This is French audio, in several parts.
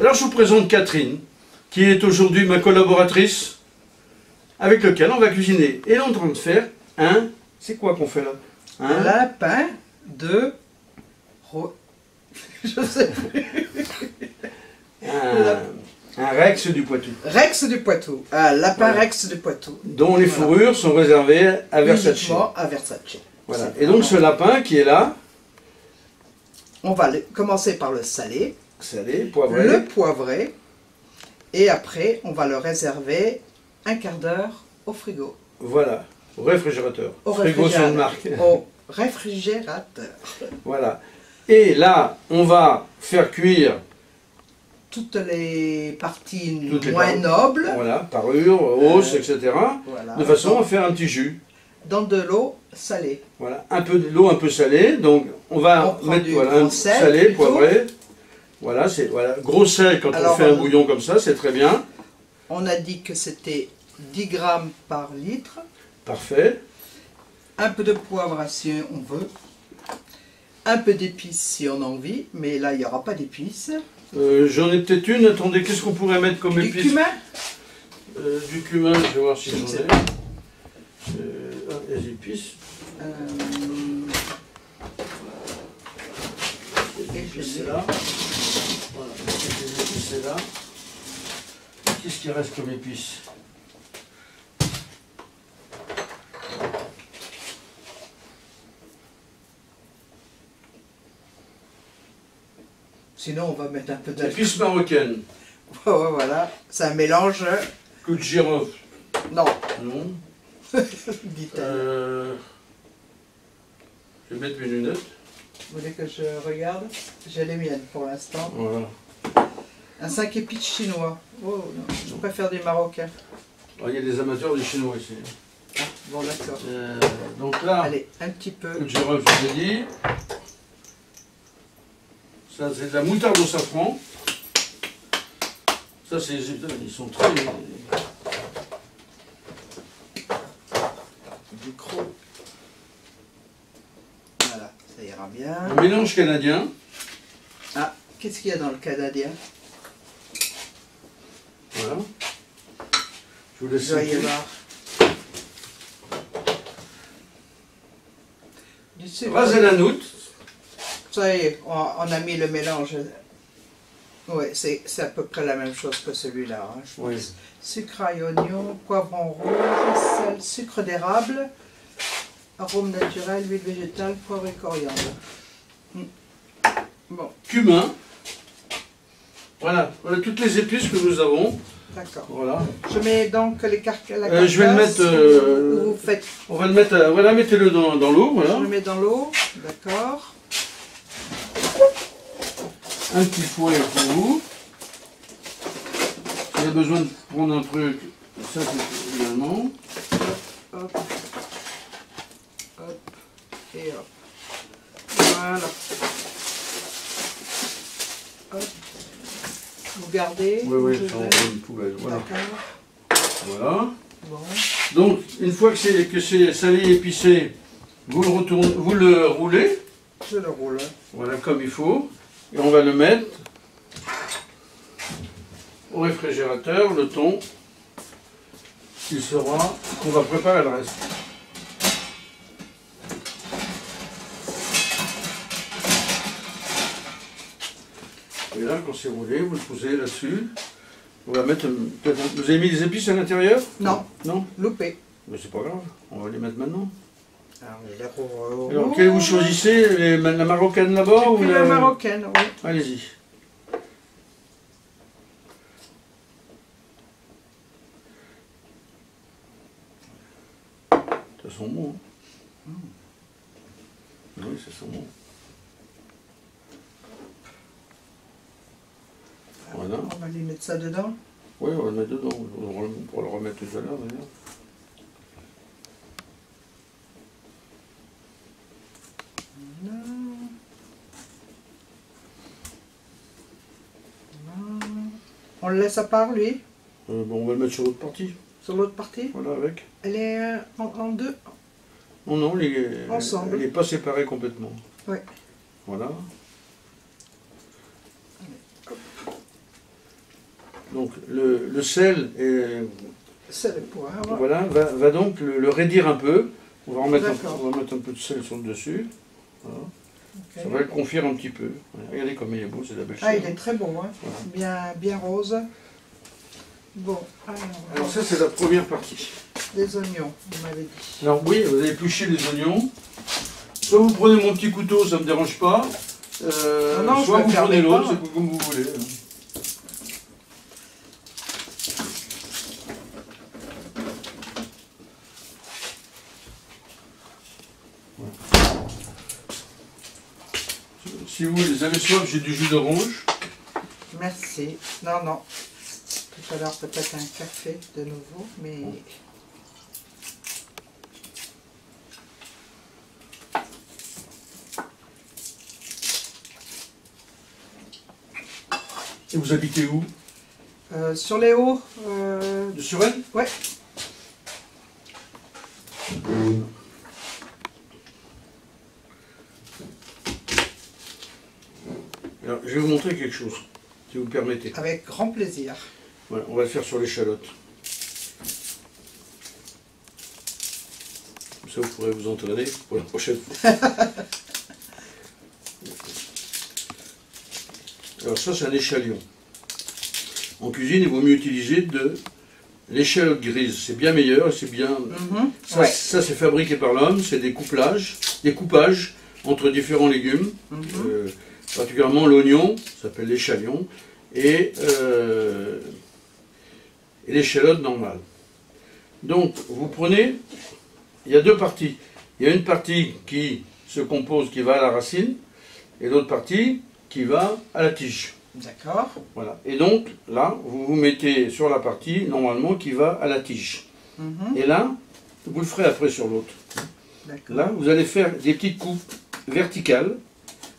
Alors je vous présente Catherine, qui est aujourd'hui ma collaboratrice, avec laquelle on va cuisiner. Et là on est en train de faire un... C'est quoi qu'on fait là? Un lapin de... Je sais plus. Un Rex du Poitou. Rex du Poitou. Un lapin Voilà. Rex du Poitou. Dont les fourrures sont réservées à Versace. Uniquement à Versace. Voilà. Et donc ce lapin qui est là, on va commencer par le saler, salé, poivré. le poivrer, et après on va le réserver un quart d'heure au frigo. Voilà, au réfrigérateur. Au Frigo sur une marque. Au réfrigérateur. Voilà. Et là, on va faire cuire Toutes les parties toutes les moins nobles, voilà, parure, os, etc. voilà, De façon à faire un petit jus. dans de l'eau salée. Voilà, un peu de l'eau un peu salée. Donc on va On prend mettre du voilà, gros un sel, salé, plutôt. poivré. Voilà, c'est voilà, gros sel quand Alors, on fait un bouillon comme ça, c'est très bien. On a dit que c'était 10 grammes par litre. Parfait. Un peu de poivre si on veut. Un peu d'épices si on a envie, mais là il n'y aura pas d'épices. J'en ai peut-être une. Attendez, qu'est-ce qu'on pourrait mettre comme Du épice? cumin. Du cumin, je vais voir si Je j'en sais ai. Les épices. Les épices, c'est là. Voilà, les épices, c'est là. Qu'est-ce qui reste comme épices? Sinon on va mettre un peu de... Épices marocaines. Voilà, c'est un mélange. Coup de girofle. Non, Non. dit-elle. Je vais mettre mes lunettes. Vous voulez que je regarde? J'ai les miennes pour l'instant. Voilà. Un 5 épices chinois. Oh non, je préfère des marocains. Oh, il y a des amateurs du chinois ici. Ah, bon d'accord. Donc là, Allez, un petit peu. coup de girofle, je vous ai dit. Ça, c'est de la moutarde au safran. Ça, c'est... Ils sont très... Du croc. Voilà, ça ira bien. Un mélange canadien. Ah, qu'est-ce qu'il y a dans le canadien? Voilà. Je vous laisse Il doit y sentir. avoir du sucre. Ras el hanout. Ça y est, on a mis le mélange. Oui, c'est à peu près la même chose que celui-là, hein, je pense. Oui. Sucre, ail, oignon, poivron rouge, sel, sucre d'érable, arôme naturel, huile végétale, poivre et coriandre. Bon, Cumin. Voilà. Voilà toutes les épices que nous avons. d'accord. Voilà. Je mets donc la carcasse. Je vais le mettre... Vous faites. on va le mettre... voilà, mettez-le dans l'eau. Voilà. Je le mets dans l'eau, d'accord. Un petit fouet pour vous. S'il y a besoin de prendre un truc, ça c'est également. Hop, hop, et hop. Voilà. Hop. Vous gardez. Oui, oui, vous ça ouvrez. on une poubelle. Voilà. D'accord. Voilà. Bon. Donc, une fois que c'est salé et épicé, vous le roulez. Je le roule. Voilà, comme il faut. Et on va le mettre au réfrigérateur, le temps qu'on va préparer le reste. Et là, quand c'est roulé, vous le posez là-dessus. On va mettre... Vous avez mis des épices à l'intérieur? Non, Non? loupé. Mais c'est pas grave, on va les mettre maintenant. Alors, je les roule. Alors, quelle vous choisissez? La marocaine là-bas ou La marocaine, oui. Allez-y. Ça sent bon. Hein? Oui, ça sent bon. Voilà. On va lui mettre ça dedans. Oui, on va le mettre dedans. On pourra le remettre tout à l'heure d'ailleurs. On le laisse à part, lui, Bon, on va le mettre sur l'autre partie. sur l'autre partie. Voilà, avec. Elle est en deux. Non, non, elle Ensemble. n'est pas séparée complètement. Oui. Voilà. Donc le sel est, C'est le poivre. voilà, va donc le raidir un peu. On va mettre un peu de sel sur le dessus. Voilà. Okay. Ça va le confire un petit peu. Regardez comme il est beau, c'est de la belle chose. Ah, il est très beau, hein. Voilà. Bien rose. Bon, alors ça c'est la première partie. Des oignons, vous m'avez dit. Alors oui, vous allez éplucher les oignons. Soit vous prenez mon petit couteau, ça ne me dérange pas. Non, soit vous prenez l'autre, c'est comme vous voulez. Si vous avez soif, j'ai du jus d'orange. Merci. Non, non. Tout à l'heure, peut-être un café de nouveau, mais... Et vous habitez où? Sur les hauts. De Suresnes? Ouais. Alors, je vais vous montrer quelque chose, si vous me permettez. Avec grand plaisir. Voilà, on va le faire sur l'échalote. Comme ça, vous pourrez vous entraîner pour la prochaine fois. Alors ça, c'est un échalion. En cuisine, il vaut mieux utiliser de l'échalote grise. C'est bien meilleur, c'est bien... Ça, ça c'est fabriqué par l'homme, c'est des coupages entre différents légumes. Particulièrement l'oignon, ça s'appelle l'échalion, et l'échalote normale. Donc, vous prenez, il y a deux parties. Il y a une partie qui se compose, qui va à la racine, et l'autre partie qui va à la tige. D'accord. Voilà. Et donc, là, vous vous mettez sur la partie, normalement, qui va à la tige. Et là, vous le ferez après sur l'autre. Là, vous allez faire des petites coupes verticales,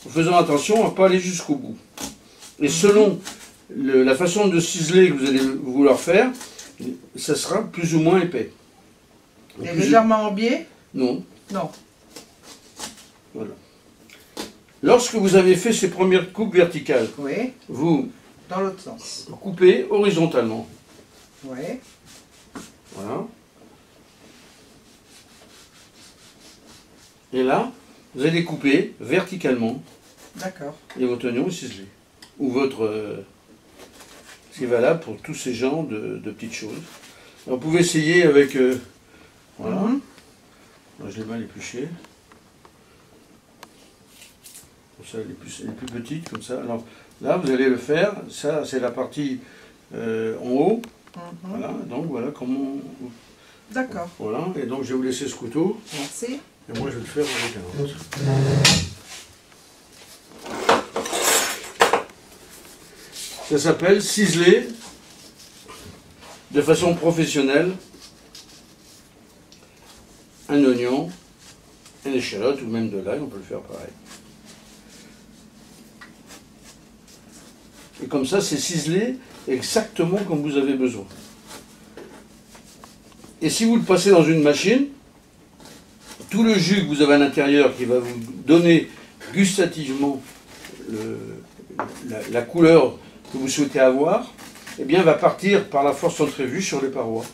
en faisant attention à ne pas aller jusqu'au bout. Et selon la façon de ciseler que vous allez vouloir faire, ça sera plus ou moins épais. Et légèrement en biais? Non. Non. Voilà. Lorsque vous avez fait ces premières coupes verticales, Oui. vous dans l'autre sens. Coupez horizontalement. Oui. Voilà. Et là, vous allez couper verticalement. D'accord. Et votre oignon est ciselé. Ou votre... c'est valable pour tous ces genres de petites choses. Alors, vous pouvez essayer avec... voilà. Moi, je l'ai mal épluché. Comme ça, elle est plus petite, comme ça. Alors là, vous allez le faire. Ça, c'est la partie en haut. Voilà. Donc, voilà comment... D'accord. Voilà. Et donc, je vais vous laisser ce couteau. Merci. Et moi, je vais le faire avec un autre. Ça s'appelle ciseler de façon professionnelle un oignon, une échalote ou même de l'ail, on peut le faire pareil. Et comme ça, c'est ciselé exactement comme vous avez besoin. Et si vous le passez dans une machine, tout le jus que vous avez à l'intérieur qui va vous donner gustativement la couleur que vous souhaitez avoir, eh bien, va partir par la force centrifuge sur les parois.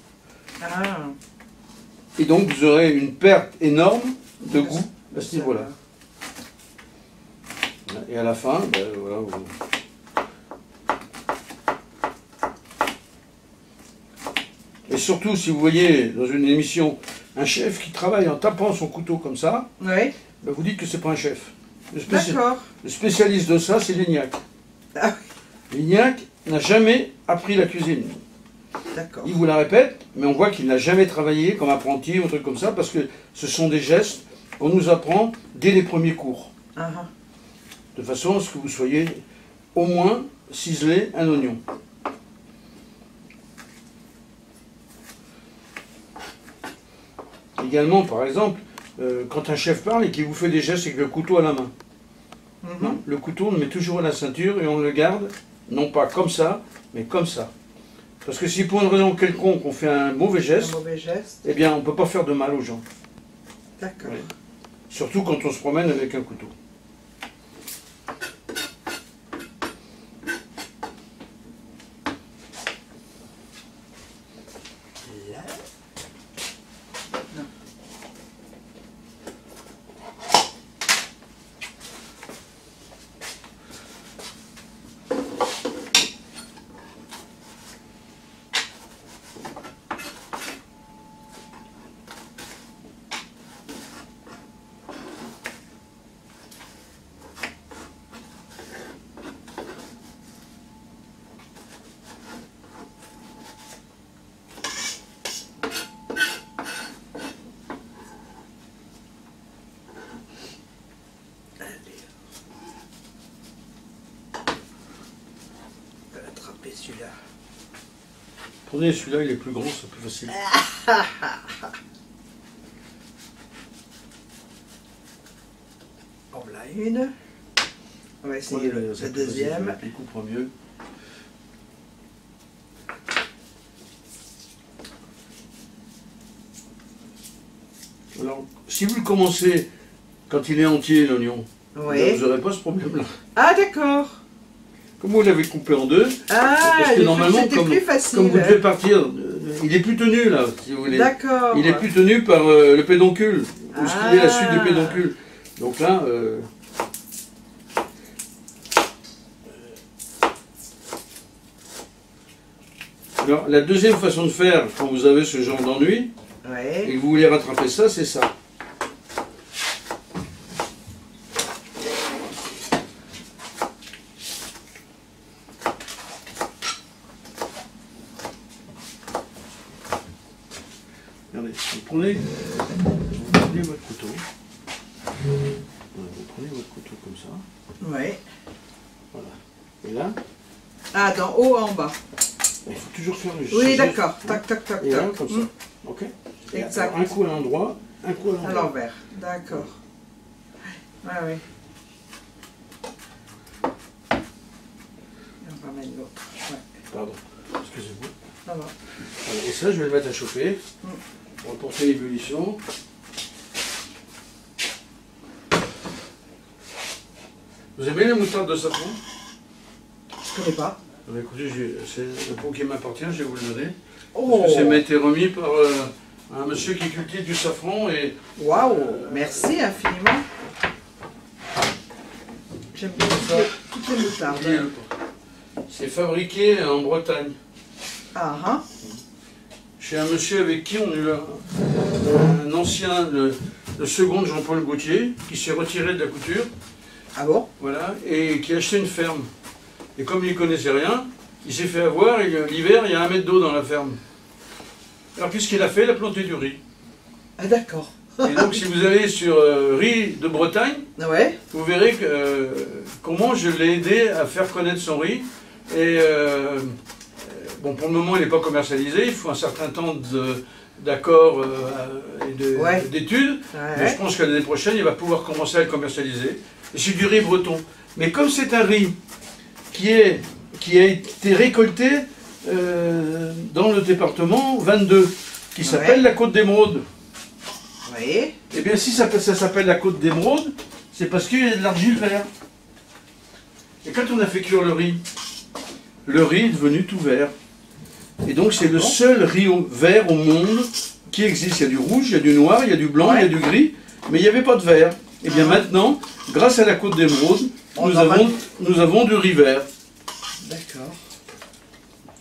Ah. Et donc, vous aurez une perte énorme de goût à ce niveau-là. Et à la fin, ben, voilà, Et surtout, si vous voyez dans une émission un chef qui travaille en tapant son couteau comme ça, oui. Ben, vous dites que c'est pas un chef. D'accord. Le spécialiste de ça, c'est Lignac. Ah. Lignac n'a jamais appris la cuisine. D'accord. Il vous la répète, mais on voit qu'il n'a jamais travaillé comme apprenti ou un truc comme ça, parce que ce sont des gestes qu'on nous apprend dès les premiers cours. De façon à ce que vous soyez au moins ciselé un oignon. Également, par exemple, quand un chef parle et qu'il vous fait des gestes avec le couteau à la main. Non, le couteau, on le met toujours à la ceinture et on le garde, non pas comme ça, mais comme ça. Parce que si pour une raison quelconque on fait un mauvais geste, eh bien on ne peut pas faire de mal aux gens. D'accord. Oui. Surtout quand on se promène avec un couteau. Prenez celui-là, il est plus grand, c'est plus facile. En voilà une. On va essayer la deuxième. Il coupera mieux. Alors, si vous le commencez quand il est entier, l'oignon, vous n'aurez pas ce problème-là. Ah, d'accord. Comme vous l'avez coupé en deux, parce que normalement, plus facile, comme vous devez partir, il est plus tenu là, si vous voulez. D'accord. Il est plus tenu par le pédoncule, ou ce qui est la suite du pédoncule. Donc là, alors, la deuxième façon de faire, quand vous avez ce genre d'ennui, et que vous voulez rattraper ça, c'est ça. Regardez, vous prenez votre couteau. Vous prenez votre couteau comme ça. Oui. Voilà. Et là. Ah, d'en haut en bas. Il faut toujours faire le Oui, d'accord. Tac, tac, tac, et tac. là, comme ça. Ok. Exact. Un coup à l'endroit, un coup à l'envers. À l'envers. D'accord. Oui, oui. Et on ramène l'autre. Ouais. Pardon. Excusez-moi. Ça va. Voilà. Et ça, je vais le mettre à chauffer. Pour porter l'ébullition. Vous aimez la moutarde de safran? Je ne connais pas. Écoutez, c'est le pot qui m'appartient, je vais vous le donner. Oh. Parce que ça m'a été remis par un monsieur qui cultive du safran. Et waouh, merci infiniment. J'aime bien toutes les moutardes. C'est fabriqué en Bretagne. Ah ah. Chez un monsieur avec qui on a eu un ancien, le second de Jean-Paul Gaultier, qui s'est retiré de la couture. Ah bon? Voilà, et qui a acheté une ferme. Et comme il ne connaissait rien, il s'est fait avoir, et l'hiver, il y a 1 mètre d'eau dans la ferme. Alors qu'est-ce qu'il a fait? Il a planté du riz. Ah d'accord. Et donc si vous allez sur riz de Bretagne, vous verrez comment je l'ai aidé à faire connaître son riz. Et bon, pour le moment, il n'est pas commercialisé, il faut un certain temps d'accord et d'études. Mais je pense que l'année prochaine, il va pouvoir commencer à le commercialiser. Et c'est du riz breton. Mais comme c'est un riz qui a été récolté dans le département 22, qui s'appelle la Côte d'Émeraude. Oui. Eh bien, si ça s'appelle la Côte d'Émeraude, c'est parce qu'il y a de l'argile vert. Et quand on a fait cuire le riz est devenu tout vert. Et donc, c'est le seul riz vert au monde qui existe. Il y a du rouge, il y a du noir, il y a du blanc, il y a du gris, mais il n'y avait pas de vert. Et bien maintenant, grâce à la Côte d'Émeraude, nous avons du riz vert. D'accord.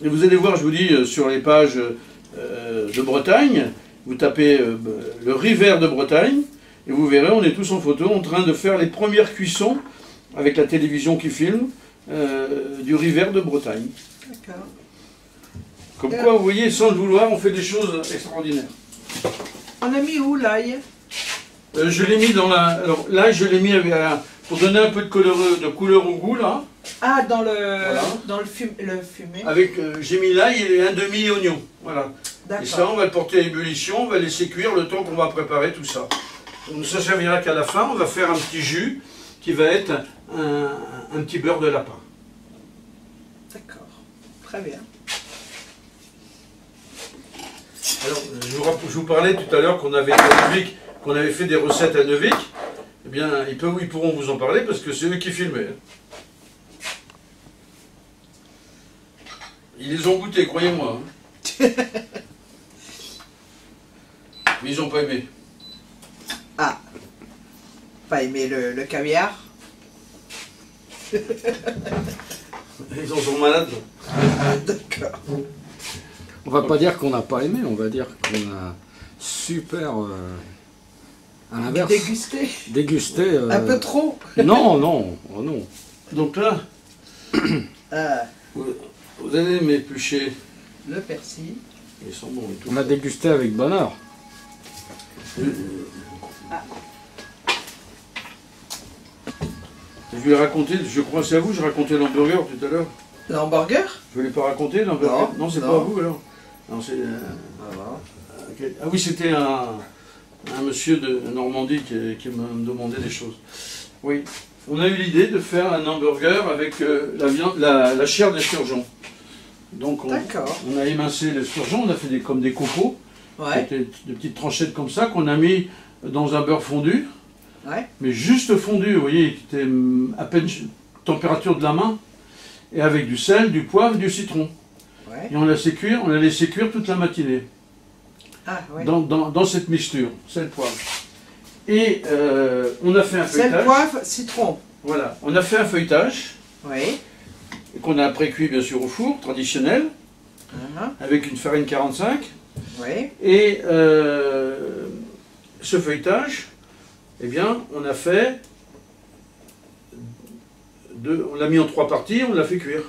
Et vous allez voir, je vous dis, sur les pages de Bretagne, vous tapez le riz vert de Bretagne, et vous verrez, on est tous en photo en train de faire les premières cuissons, avec la télévision qui filme, du riz vert de Bretagne. D'accord. Comme quoi, vous voyez, sans le vouloir, on fait des choses extraordinaires. On a mis où l'ail? Je l'ai mis dans la... Alors là, je l'ai mis avec pour donner un peu de couleur au goût, là. Ah, dans le fumé. Avec, j'ai mis l'ail et un demi-oignon. Voilà. Et ça, on va le porter à ébullition, on va laisser cuire le temps qu'on va préparer tout ça. Donc ça servira qu'à la fin, on va faire un petit jus qui va être un petit beurre de lapin. D'accord. Très bien. Alors, je vous parlais tout à l'heure qu'on avait fait des recettes à Neuvic. Eh bien, ils pourront vous en parler parce que c'est eux qui filmaient. Ils les ont goûtés, croyez-moi. Mais ils n'ont pas aimé. Ah. Pas aimé le caviar? Ils en sont malades. D'accord. On va pas dire qu'on n'a pas aimé, on va dire qu'on a super... à l'inverse. Dégusté. Un peu trop. Non, non, oh non. Donc là, vous allez m'éplucher. Le persil. Ils sont bons et tout. On a dégusté avec bonheur. Je vais raconter, je crois c'est à vous, je racontais l'hamburger tout à l'heure. L'hamburger? Je ne voulais pas raconter l'hamburger. Non, c'est pas à vous alors. Alors, Voilà. ah oui, c'était un monsieur de Normandie qui me demandait des choses. Oui, on a eu l'idée de faire un hamburger avec la chair d'esturgeon. Donc on a émincé l'esturgeon, on a fait comme des copeaux, des petites tranchettes comme ça qu'on a mis dans un beurre fondu, mais juste fondu, vous voyez, qui était à peine température de la main, et avec du sel, du poivre, du citron. Et on l'a laissé cuire toute la matinée. Dans cette mixture, sel, poivre. Et on a fait un feuilletage. Sel, poivre, citron. Voilà, on a fait un feuilletage. Qu'on a après cuit bien sûr au four, traditionnel, avec une farine 45. Et ce feuilletage, eh bien, on a fait, on l'a mis en 3 parties, on l'a fait cuire.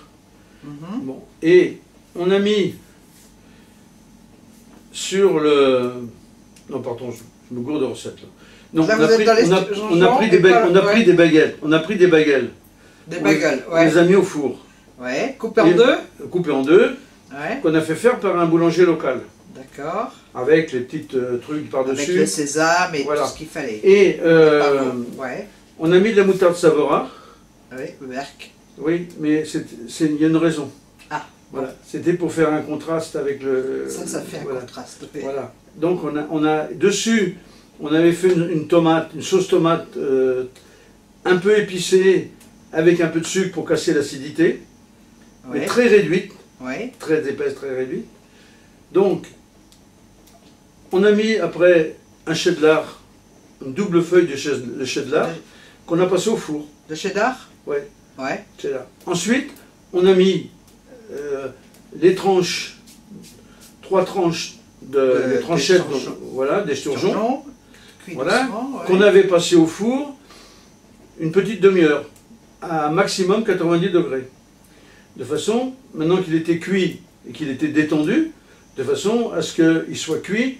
Bon. Et on a mis sur le... Non, pardon, je me gourde de recette là. Non, là, on a pris des baguettes. On a pris des baguettes. Des baguettes, on les a mis au four. Coupé en deux. Coupé en deux. Qu'on a fait faire par un boulanger local. D'accord. Avec les petites trucs par-dessus. Avec le sésame et tout ce qu'il fallait. Et on a mis de la moutarde Savora. Berk. Oui, mais il y a une raison. Voilà. C'était pour faire un contraste avec le... Ça fait un contraste. Voilà. Donc on a dessus, on avait fait une sauce tomate un peu épicée, avec un peu de sucre pour casser l'acidité, mais très réduite, très épaisse, très réduite. Donc, on a mis après un cheddar, une double feuille de cheddar, qu'on a passé au four. De cheddar? Oui. Cheddar. Ensuite, on a mis les tranches, 3 tranches de tranchettes, voilà, d'esturgeon, voilà, qu'on avait passé au four une petite demi-heure, à maximum 90 degrés. De façon, maintenant qu'il était cuit et qu'il était détendu, de façon à ce qu'il soit cuit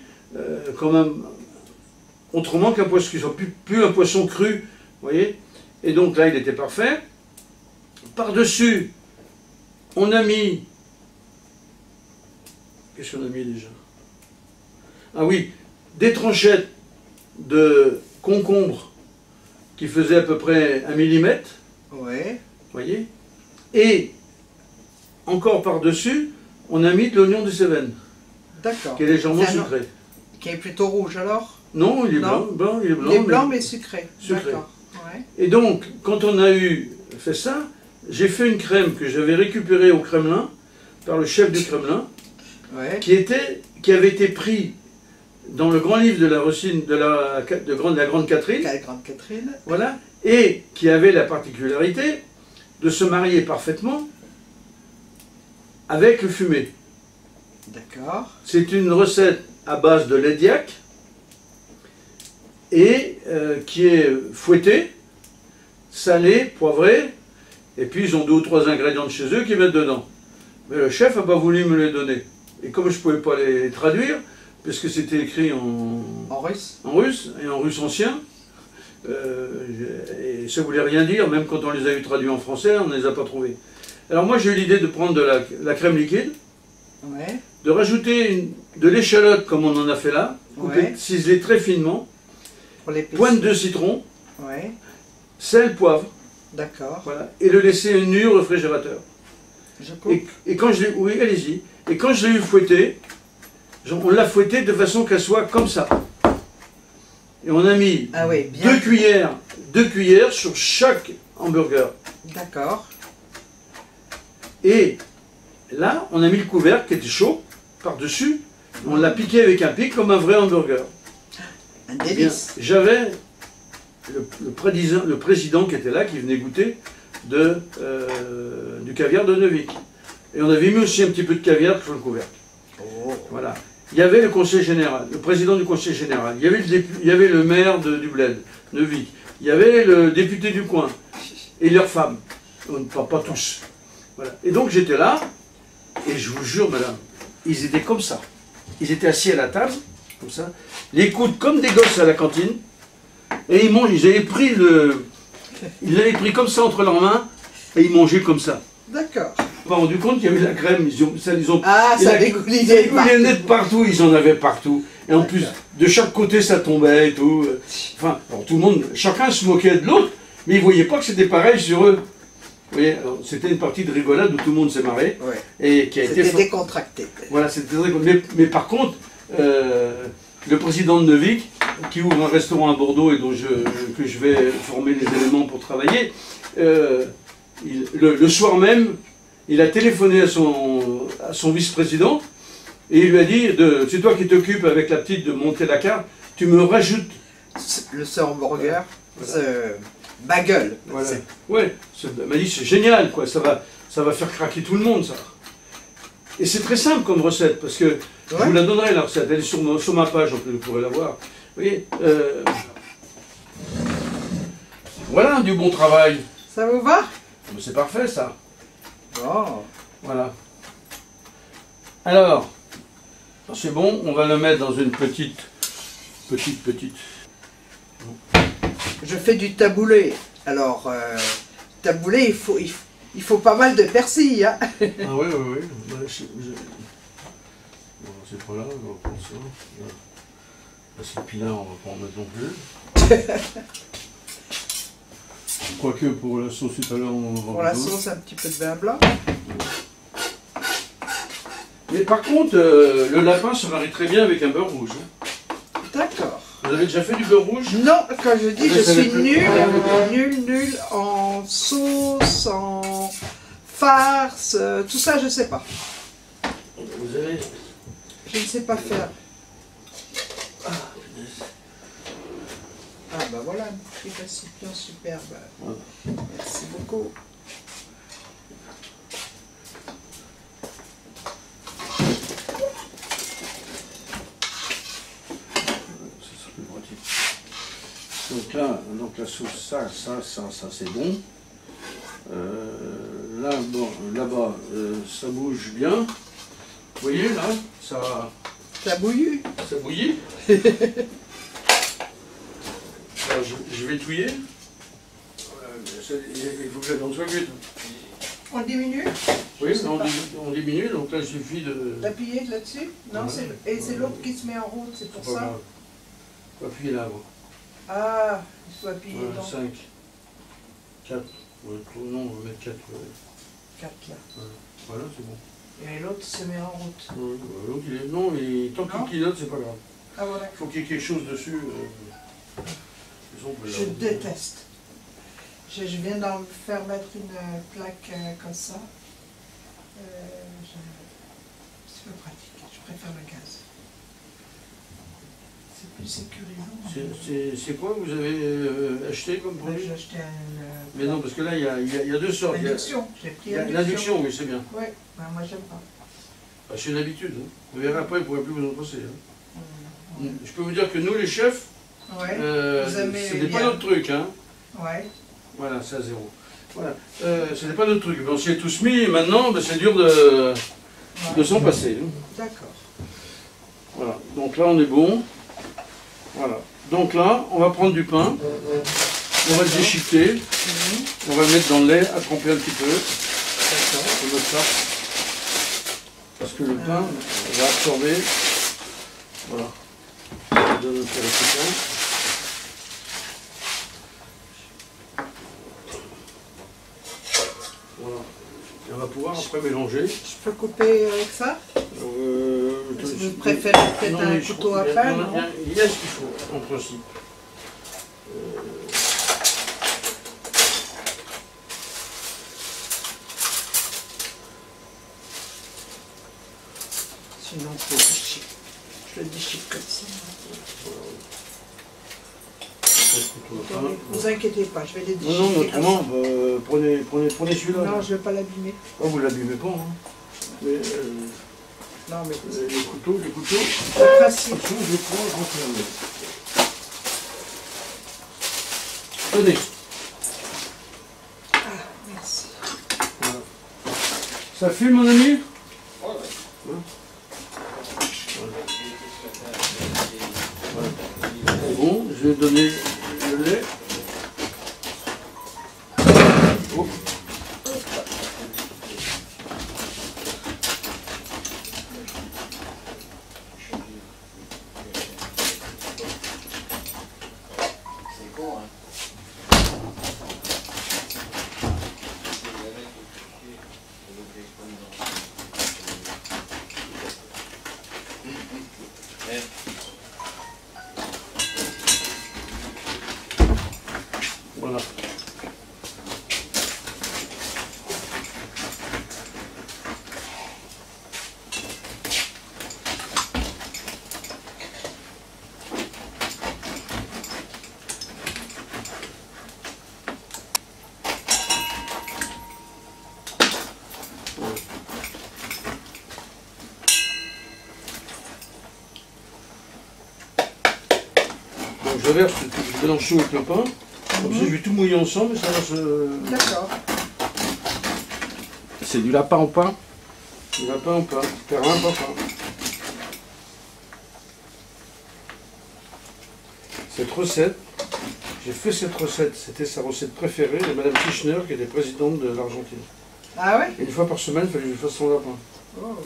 autrement qu'un poisson, qu'il soit plus un poisson cru, vous voyez. Et donc là, il était parfait. Par-dessus, on a mis... Qu'est-ce qu'on a mis déjà? Ah oui, des tranchettes de concombre qui faisaient à peu près 1 mm. Voyez. Et encore par-dessus, on a mis de l'oignon de Cévennes. D'accord. Qui est légèrement sucré. Qui est plutôt rouge alors? Non, il est blanc. Il est blanc, il est blanc mais sucré. D'accord. Et donc, quand on a fait ça, j'ai fait une crème que j'avais récupérée au Kremlin, par le chef du Kremlin, qui avait été pris dans le grand livre de la Rosine, de la Grande Catherine. Voilà. Et qui avait la particularité de se marier parfaitement avec le fumé. D'accord. C'est une recette à base de lait d'yak et qui est fouettée, salée, poivrée, et puis ils ont 2 ou 3 ingrédients de chez eux qu'ils mettent dedans. Mais le chef n'a pas voulu me les donner. Et comme je ne pouvais pas les traduire, parce que c'était écrit en russe et en russe ancien, et ça ne voulait rien dire, même quand on les a eu traduits en français, on ne les a pas trouvés. Alors moi j'ai eu l'idée de prendre de la crème liquide, de rajouter de l'échalote comme on en a fait là, coupée, ciselée très finement, pointe de citron, sel, poivre, voilà, et le laisser nu au réfrigérateur. Et quand je l'ai, oui, allez-y. Et quand je l'ai eu fouetté, on l'a fouetté de façon qu'elle soit comme ça. Et on a mis 2 cuillères sur chaque hamburger. D'accord. Et là, on a mis le couvercle qui était chaud par-dessus. On l'a piqué avec un pic comme un vrai hamburger. Un délice. J'avais le président qui était là, qui venait goûter du caviar de Neuvic. Et on avait mis aussi un petit peu de caviar sur le couvercle. Voilà. Il y avait le conseil général, le président du conseil général. Il y avait le maire du bled, Neuvic. Il y avait le député du coin et leurs femmes. Pas tous. Voilà. Et donc j'étais là, et je vous jure, madame, ils étaient comme ça. Ils étaient assis à la table, comme ça, les coudes comme des gosses à la cantine, et ils avaient pris comme ça entre leurs mains, et ils mangeaient comme ça. D'accord. pas rendu compte qu'il y avait de la crème. Ah, ça dégoulinait de partout, ils en avaient partout. Et en plus, de chaque côté, ça tombait et tout. Enfin, alors tout le monde, chacun se moquait de l'autre, mais ils ne voyaient pas que c'était pareil sur eux. Vous voyez, c'était une partie de rigolade où tout le monde s'est marré. Ouais. Et qui a été... C'était décontracté. Voilà, c'était décontracté. Mais par contre, le président de Neuvic, qui ouvre un restaurant à Bordeaux et que je vais former les éléments pour travailler, le soir même, il a téléphoné à son vice-président et il lui a dit, c'est toi qui t'occupes avec la petite de monter la carte, tu me rajoutes... Le hamburger, voilà. Bagueule. Voilà. Ouais, il m'a dit c'est génial, quoi. Ça va faire craquer tout le monde, ça. Et c'est très simple comme recette, parce que je vous la donnerai, la recette. Elle est sur ma page, vous pourrez la voir. Vous voyez, voilà, du bon travail. Ça vous va? C'est parfait, ça. Oh. Voilà. Alors, c'est bon, on va le mettre dans une petite... Je fais du taboulé. Alors, taboulé, il faut pas mal de persil. Hein. Ah oui. Ouais, c'est pas là, on va prendre ça. Là, c'est pinard, on va pas en mettre non plus. Quoique pour la sauce tout à l'heure, on va pour la sauce, un petit peu de vin blanc. Mais par contre, le lapin se marie très bien avec un beurre rouge. D'accord. Vous avez déjà fait du beurre rouge? Non, quand je dis je suis nul en sauce, en farce, tout ça je sais pas. Vous avez... Je ne sais pas faire. Ah bah voilà, un petit récipient superbe. Voilà. Merci beaucoup. Donc la sauce, ça c'est bon. Là, bon, là-bas, ça bouge bien. Vous voyez là, ça bouillit. Ça bouillit. Alors, je vais touiller. Il faut que ça soit cuite. On diminue? Oui, on diminue, donc là il suffit de... D'appuyer là-dessus? Non, et c'est l'autre qui se met en route, c'est pour ça. On va appuyer là, avant. Ah, il faut appuyer dans... 5, 4, non, on va mettre 4. 4 là. Voilà, c'est bon. Et l'autre se met en route. L'autre, non, mais tant qu'il clignote, c'est pas grave. Ah voilà. Il faut qu'il y ait quelque chose dessus. Je déteste. Je viens d'en faire mettre une plaque comme ça. C'est plus pratique. Je préfère le gaz. C'est plus sécurisant. C'est quoi que vous avez acheté comme produit? J'ai acheté un... Mais non, parce que là, il y a deux sortes. L'induction. J'ai pris l'induction. L'induction, oui, c'est bien. Oui, ben, moi j'aime pas. Bah, c'est une habitude. Hein. Vous verrez après, vous ne pourrez plus vous en passer. Hein. Je peux vous dire que nous, les chefs, ce n'est pas notre truc. Hein. Ouais. Voilà, c'est à 0. Voilà. Ce n'est pas notre truc. On s'y est tous mis et maintenant, ben, c'est dur de s'en passer. Hein. D'accord. Voilà. Donc là, on est bon. Voilà. Donc là, on va prendre du pain. On va le déchiqueter. On va le mettre dans le lait à tremper un petit peu. Comme ça. Parce que le pain va absorber. Voilà. On donne un peu récipient. Voilà. Et on va pouvoir après mélanger. Je peux couper avec ça? Vous préférez peut-être un couteau à pain? Il y a ce qu'il faut, en principe. Sinon, je le déchique comme ça. Vous inquiétez pas, je vais les déchiquer. Non, autrement, prenez celui-là. Non, je ne vais pas l'abîmer. Oh, vous ne l'abîmez pas. Hein. Mais, non, mais les couteaux. Le principe. Je prends, j'enferme. Tenez. Ah, merci. Voilà. Ça fume, mon ami? Voilà. C'est bon, je vais donner le lait. Oh. Voilà. Donc je verse, je mélange chaud avec le pain. Comme ça, je vais tout mouiller ensemble et ça va se... D'accord. C'est du lapin au pain? Du lapin au pain, terrain, pas pain. Cette recette, j'ai fait cette recette, c'était sa recette préférée de Madame Kirchner, qui était présidente de l'Argentine. Ah ouais? Et une fois par semaine, il fallait que je fasse son lapin. Oh.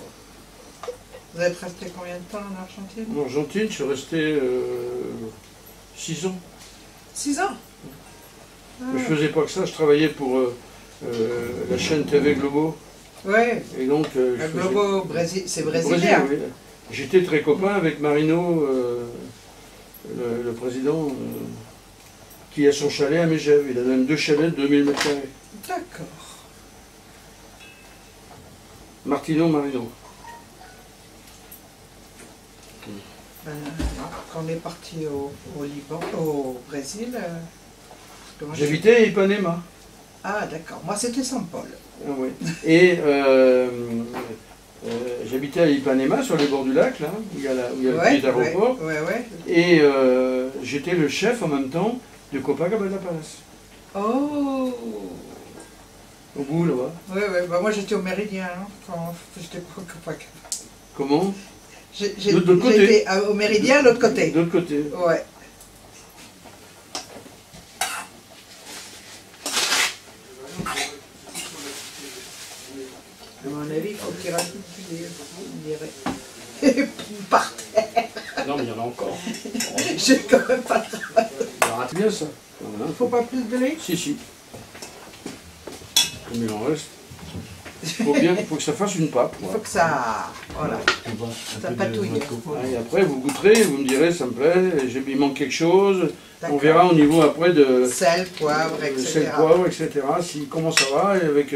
Vous êtes resté combien de temps en Argentine? En Argentine, je suis resté 6 ans. 6 ans? Mais je faisais pas que ça, je travaillais pour la chaîne TV Globo. Ouais. Et donc, Le Globo, c'est Brésil, brésilien. oui. J'étais très copain avec Marino, le président, qui a son chalet à Megève. Il a même 2 chalets de 2000 m². D'accord. Martino Marino. Quand on est parti au Liban, au Brésil, parce que moi, J'habitais à Ipanema. Ah d'accord, moi c'était São Paulo. Ah, oui. Et j'habitais à Ipanema, sur les bords du lac, là, où il y a, le petit aéroport. Ouais. Et j'étais le chef en même temps de Copacabana Palace. Oh. Au bout, là-bas. Ouais, bah moi j'étais au Méridien, hein, quand j'étais pas au Copacabana. Comment? J'ai De l'autre côté. été au Méridien, de l'autre côté. De l'autre côté. Ouais. À mon avis, il faut qu'il rajoute du lait, on dirait. Par terre. Non, mais il y en a encore. J'ai quand même pas le travail. C'est bien ça. Voilà. Faut pas plus de lait? Si. Comme il en reste. Il faut que ça fasse une pâte. Il faut que ça... Voilà. Ça patouille. Et après, vous goûterez, vous me direz, ça me plaît, il manque quelque chose. On verra au niveau après de... Sel, poivre, etc. Sel, poivre, etc. Comment ça va, et avec...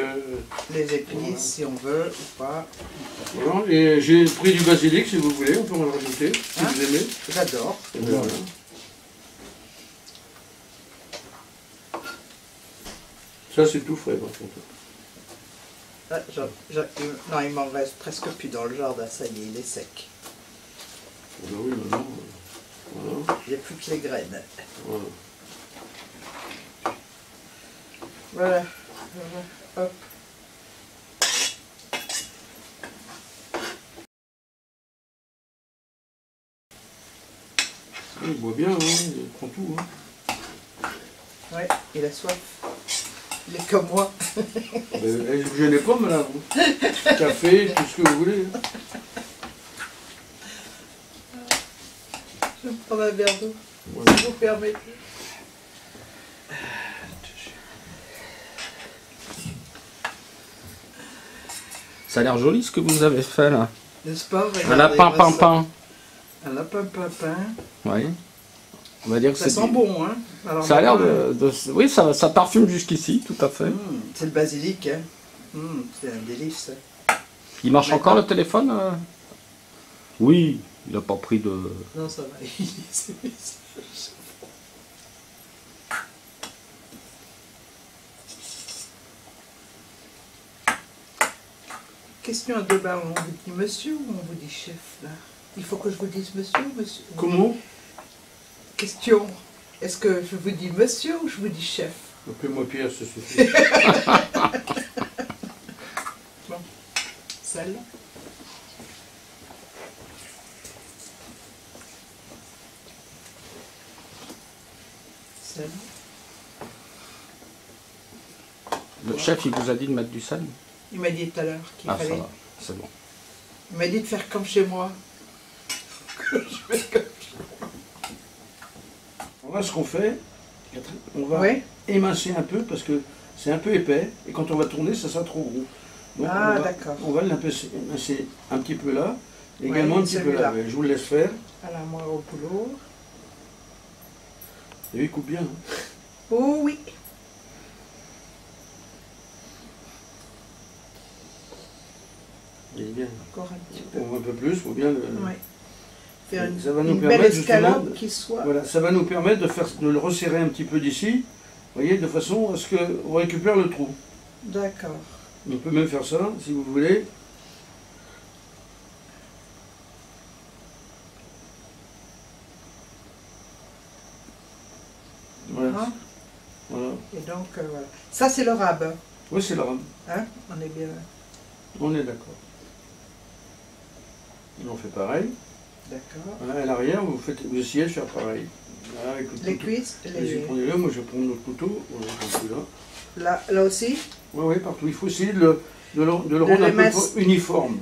les épices, si on veut ou pas. Voilà. Et j'ai pris du basilic, si vous voulez, on peut en rajouter, si vous aimez. J'adore. Voilà. Ça, c'est tout frais, par contre. Ah, non, il m'en reste presque plus dans le jardin, ça y est, il est sec. Ah oui, maintenant, voilà. Il n'y a plus que les graines. Voilà. Voilà. Hop. Il boit bien, hein, il prend tout. Hein. Ouais, il a soif. Il est comme moi. Ne vous gênez pas, madame. Café, tout ce que vous voulez. Je vais me prendre un verre d'eau, Voilà. si vous permettez. Ça a l'air joli ce que vous avez fait là. N'est-ce pas? Un lapin pain. Un lapin pain. Oui. On va dire que Ça c'est sent bon, hein? Alors, ça a l'air oui, ça parfume jusqu'ici, tout à fait. C'est le basilic, hein? C'est un délice. Il marche encore le téléphone Oui, il n'a pas pris de... Non, ça va. Question à deux barres, on vous dit monsieur ou on vous dit chef là? Il faut que je vous dise monsieur ou monsieur? Comment? Question. Est-ce que je vous dis monsieur ou je vous dis chef? Appelez-moi Pierre, ça suffit. Bon. Sel. Sel. Le chef, il vous a dit de mettre du sel? Il m'a dit tout à l'heure qu'il Ah, ça fallait. va, c'est bon. Il m'a dit de faire comme chez moi. Que je fais comme chez moi. Voilà ce qu'on fait. On va Oui. émincer un peu parce que c'est un peu épais. Et quand on va tourner, ça sera trop gros. Donc Ah, d'accord. on va l'émincer un petit peu là. Également un petit peu là. Je vous le laisse faire. Alors moi au boulot. Et il coupe bien. Hein. Oh oui. Il est bien. Encore un petit peu. Un peu plus, il faut bien le... Ouais. Faire Ça va nous une permettre belle justement escalope qui soit... Voilà, ça va nous permettre de le resserrer un petit peu d'ici, vous voyez, de façon à ce qu'on récupère le trou. D'accord. On peut même faire ça, si vous voulez. Voilà. Hein? Voilà. Et donc, voilà. Ça, c'est le rab. Oui, c'est la rame. Hein? On est bien... On est d'accord. On fait pareil. D'accord. Voilà, à l'arrière, vous essayez de faire pareil. Voilà, avec le Les couteau. cuisses, Vas-y, prenez-le, moi je vais prendre notre couteau. Voilà, je prends celui-là. Là aussi? Oui, oui, partout. Il faut essayer de le rendre un peu mettre... uniforme.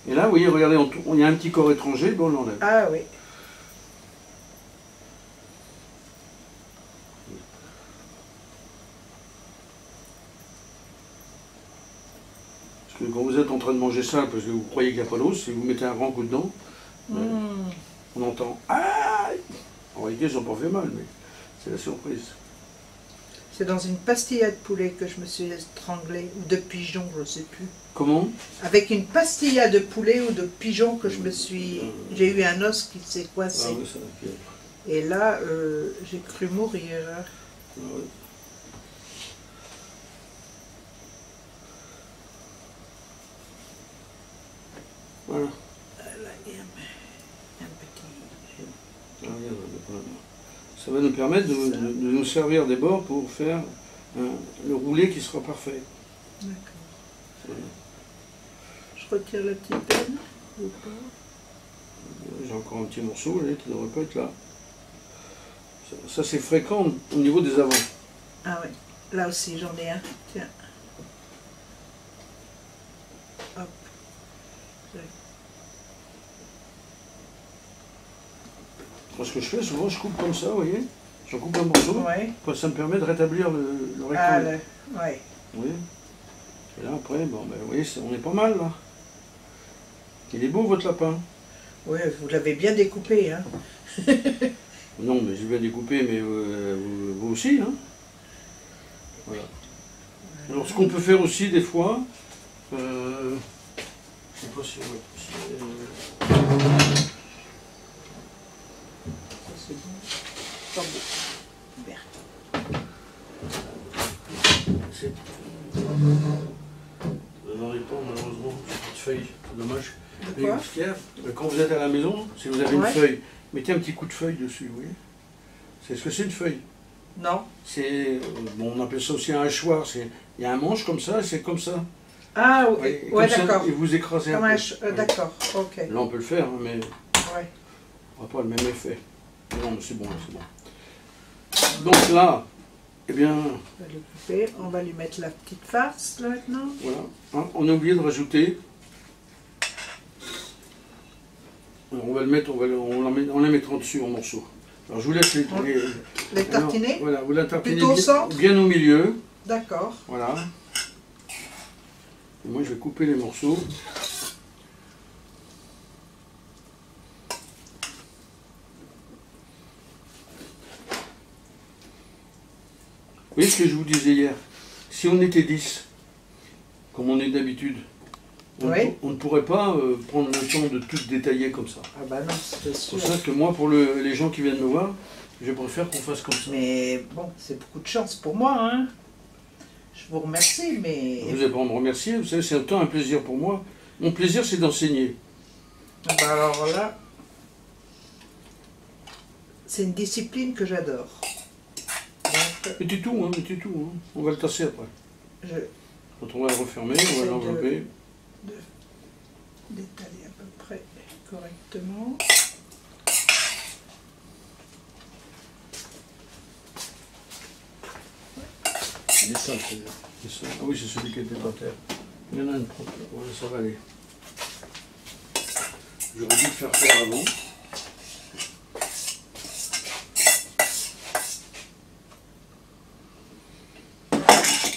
Et là, vous voyez, regardez, il y a un petit corps étranger, bon, on l'enlève. Ah oui. Parce que quand vous êtes en train de manger ça, parce que vous croyez qu'il n'y a pas d'os, si vous mettez un grand coup dedans, on entend « Aïe !» En réalité, ils n'ont pas fait mal, mais c'est la surprise. C'est dans une pastilla de poulet que je me suis étranglée, ou de pigeon, je ne sais plus. Comment? Avec une pastilla de poulet ou de pigeon que je me suis... J'ai eu un os qui s'est coincé. Ah oui, ça va. Et là, j'ai cru mourir. Ah oui. Voilà. Là, il y a un petit... Ah, regarde. Ça va nous permettre de nous servir des bords pour faire le roulé qui sera parfait. D'accord. Voilà. Je retire la petite peine ou pas? J'ai encore un petit morceau là, qui ne devrait pas être là. Ça c'est fréquent au niveau des avants. Ah oui, là aussi j'en ai un. Tiens. Hop. Moi, ce que je fais souvent, je coupe comme ça, vous voyez. Je coupe un morceau. Ouais. Ça me permet de rétablir le Ah, rectangle. ouais. Oui. Et là après, bon, ben, vous voyez, on est pas mal là. Il est beau votre lapin. Oui, vous l'avez bien découpé, hein. Non, mais je vais découper, mais vous aussi, hein. Voilà. Alors, ce qu'on peut faire aussi des fois, je sais pas si... C'est bon. Tambour. Verte. Vous n'en avez pas, malheureusement, cette feuille, c'est dommage. De quoi? Mais quand vous êtes à la maison, si vous avez une feuille, mettez un petit coup de feuille dessus, vous voyez. C'est ce que c'est une feuille. Non. C'est, bon, on appelle ça aussi un hachoir. Il y a un manche comme ça, c'est comme ça. Ah, oui, ouais, d'accord. Et vous écrasez un peu. D'accord, ok. Là, on peut le faire, hein, mais Ouais. on n'a pas le même effet. Mais non, mais c'est bon, là, c'est bon. Donc là, eh bien... On va le couper, on va lui mettre la petite farce, là, maintenant. Voilà. Hein, on a oublié de rajouter... Alors, on va le mettre, on la mettra dessus en morceaux. Alors je vous laisse les tartiner. Alors, voilà, vous la tartinez plutôt au centre. bien au milieu. D'accord. Voilà. Et moi je vais couper les morceaux. Vous voyez ce que je vous disais hier? Si on était 10, comme on est d'habitude, on ne pourrait pas prendre le temps de tout détailler comme ça. Ah bah non, c'est sûr. C'est pour ça que moi, pour les gens qui viennent me voir, je préfère qu'on fasse comme ça. Mais bon, c'est beaucoup de chance pour moi, hein. Je vous remercie, mais... Vous n'avez pas à me remercier, vous savez, c'est autant un plaisir pour moi. Mon plaisir, c'est d'enseigner. Bah alors là, c'est une discipline que j'adore. Mettez tout, hein, mettez tout. Hein. On va le tasser après. Quand on va le refermer, on va l'envelopper. D'étaler à peu près correctement. Il est ça, celui-là. Ah oui, c'est celui qui était par terre. Il y en a une propre. Voilà, ça va aller. J'aurais dû le faire avant.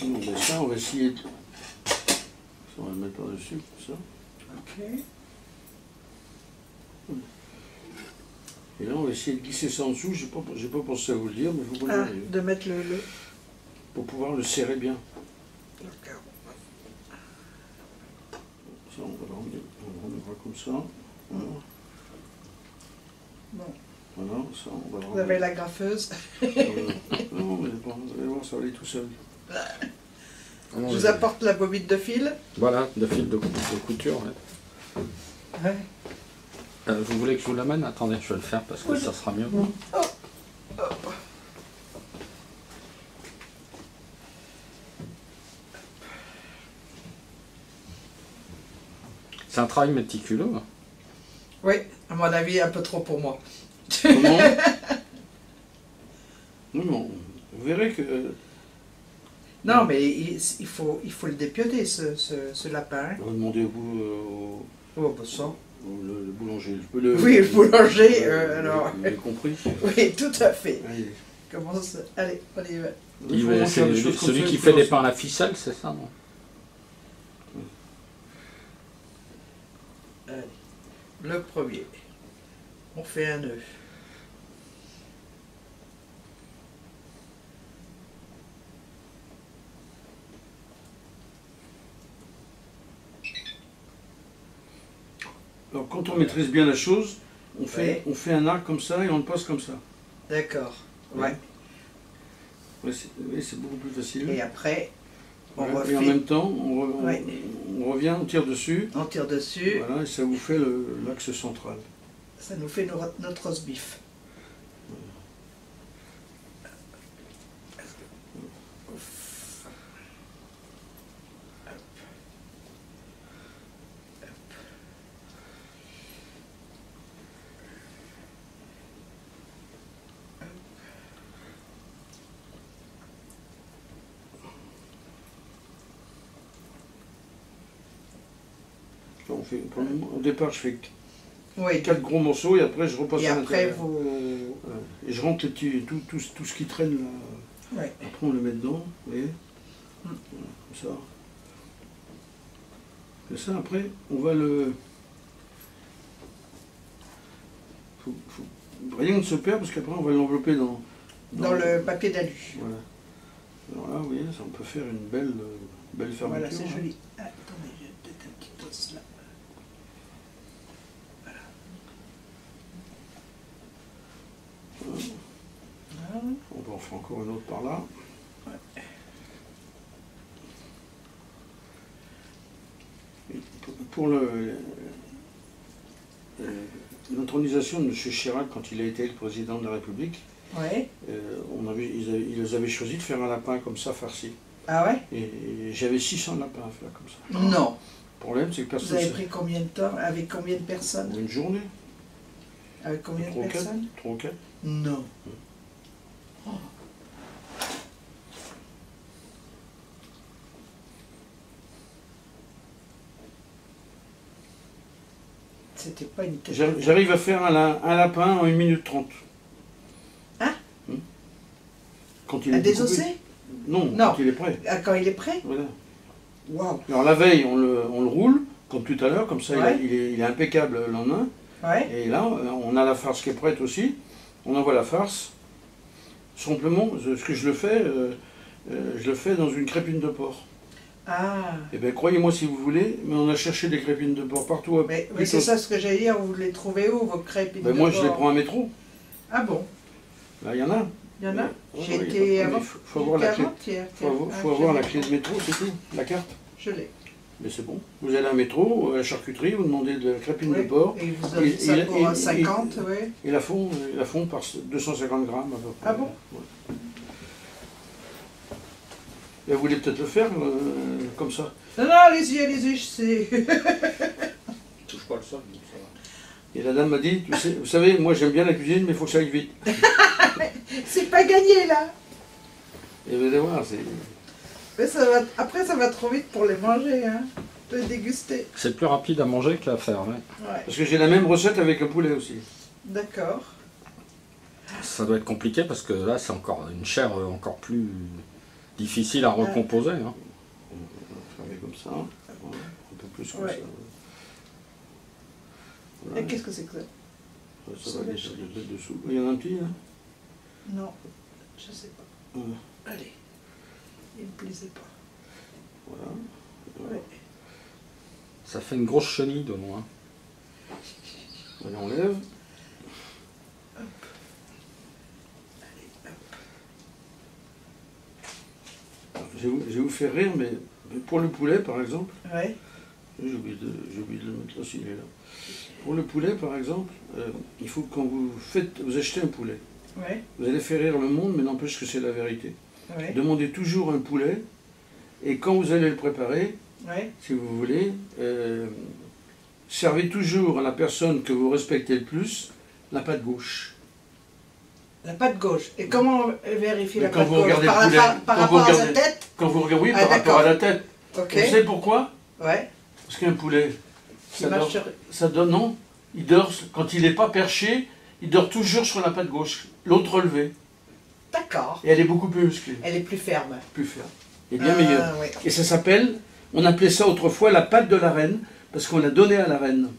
Bon, ben ça, on va essayer de... Ça, on va le mettre par-dessus, comme ça. Ok. Et là, on va essayer de glisser ça en dessous. J'ai pas pensé à vous le dire, mais il faut qu'on y arrive. De mettre le... Pour pouvoir le serrer bien. D'accord. Ça, on va le remettre comme ça. Voilà. Bon. Voilà, ça, on va le Vous remettre. avez la graffeuse. Non, mais bon, vous allez voir, ça va aller tout seul. Je vous apporte la bobine de fil. Voilà, de fil de couture. Ouais. Ouais. Vous voulez que je vous l'amène? Attendez, je vais le faire parce que ça sera mieux. Oh. Oh. C'est un travail méticuleux. Oui, à mon avis, un peu trop pour moi. Comment? Non, vous verrez que... Non, mais il faut le dépioter, ce lapin. On va demander Oh, bah ça. le boulanger. Oui, le boulanger, alors. Vous avez compris? Oui, tout à fait. Allez. Commence. Allez, on y va. C'est celui qui fait des pains à la ficelle, c'est ça, non? Allez. Le premier. On fait un nœud. Alors quand on maîtrise bien la chose, on fait un arc comme ça et on le passe comme ça. D'accord. Ouais. Ouais, c'est beaucoup plus facile. Et après, on refait. Et en même temps, on revient, on tire dessus. On tire dessus. Voilà, et ça vous fait l'axe central. Ça nous fait notre roast beef. Au départ, je fais Oui. 4 gros morceaux et après je repasse à après, l'intérieur. Voilà. Et je rentre tout ce qui traîne là. Ouais. Après on le met dedans, vous voyez. Voilà, comme ça. Et ça, après, on va le... Rien ne se perd parce qu'après on va l'envelopper dans le papier d'alu. Voilà. Alors là, vous voyez, ça, on peut faire une belle fermeture. Voilà, c'est hein. joli. Ah, attendez, j'ai peut-être un petit os là. Voilà. On va en faire encore une autre par là. Ouais. Et pour l'intronisation de M. Chirac, quand il a été le président de la République, Ouais. ils les avaient choisi de faire un lapin comme ça, farci. Ah ouais? Et j'avais 600 lapins à faire comme ça. Non. Le problème, c'est que Vous personne... avez pris combien de temps? Avec combien de personnes? Une journée. Avec combien de personnes? 3 ou 4. Non. Oh. C'était pas une tête. J'arrive à faire un lapin en 1 minute 30. Hein? Quand il À est désossé? Non, Non. quand il est prêt. Ah, quand il est prêt? Voilà. Waouh. Alors la veille, on le roule, comme tout à l'heure, comme ça Ouais. il est impeccable le lendemain. Ouais. Et là, on a la farce qui est prête aussi. On envoie la farce. Simplement, ce que je le fais dans une crépine de porc. Ah. Et bien, croyez-moi si vous voulez, mais on a cherché des crépines de porc partout. Mais c'est ça ce que j'allais dire, vous les trouvez où, vos crêpes? Ben, moi, je les prends à métro. Ah bon? Là, il y en a. Il y en a? Ouais, J'ai ouais, été avant. il faut avoir la clé. Faut avoir la clé de métro, c'est tout, la carte. Je l'ai. Mais c'est bon. Vous allez à un métro, à la charcuterie, vous demandez de la crépine de Oui. porc. Et vous avez ça pour 50, oui. Et la font par 250 grammes à peu près. Ah bon? Ouais. Et vous voulez peut-être le faire comme ça? Non, non, allez-y, je sais. Touche pas le sol, donc ça va. Et la dame m'a dit, vous savez, moi j'aime bien la cuisine, mais il faut que ça aille vite. C'est pas gagné là. Et vous allez voir, c'est... Mais après, ça va trop vite pour les manger, hein. De les déguster. C'est plus rapide à manger qu'à faire, ouais. Ouais. Parce que j'ai la même recette avec le poulet aussi. D'accord. Ça doit être compliqué parce que là, c'est encore une chair encore plus difficile à recomposer. Hein. On va faire comme ça, voilà, un peu plus comme Ouais. ça. Voilà. Et qu'est-ce que c'est que ça? Ça va déjà le mettre dessous. Il y en a un petit, hein? Non, je sais pas. Ouais. Allez, il me plaisait pas. Voilà. Ouais. Ça fait une grosse chenille de loin. On enlève. Hop. Allez, hop. Je vais vous faire rire, mais pour le poulet, par exemple, Ouais. j'ai oublié de le mettre aussi, il est là. Pour le poulet, par exemple, il faut que quand vous achetez un poulet, Ouais. vous allez faire rire le monde, mais n'empêche que c'est la vérité. Ouais. Demandez toujours un poulet, et quand vous allez le préparer, Ouais. si vous voulez, servez toujours à la personne que vous respectez le plus la patte gauche. La patte gauche. Et comment on vérifie Mais la quand patte vous gauche? regardez Par le poulet, par quand vous rapport à sa regardez- tête? Quand vous regardez, oui, Ah, par rapport à la tête. Ok. Vous savez pourquoi? Ouais. Parce qu'un poulet, Il marche sur... ça donne, non, il dort, quand il n'est pas perché, il dort toujours sur la patte gauche, l'autre relevée. D'accord. Et elle est beaucoup plus musclée, Elle est plus ferme. plus ferme, et bien meilleure. Oui. Et ça s'appelle, on appelait ça autrefois la patte de la reine, parce qu'on l'a donnée à la reine.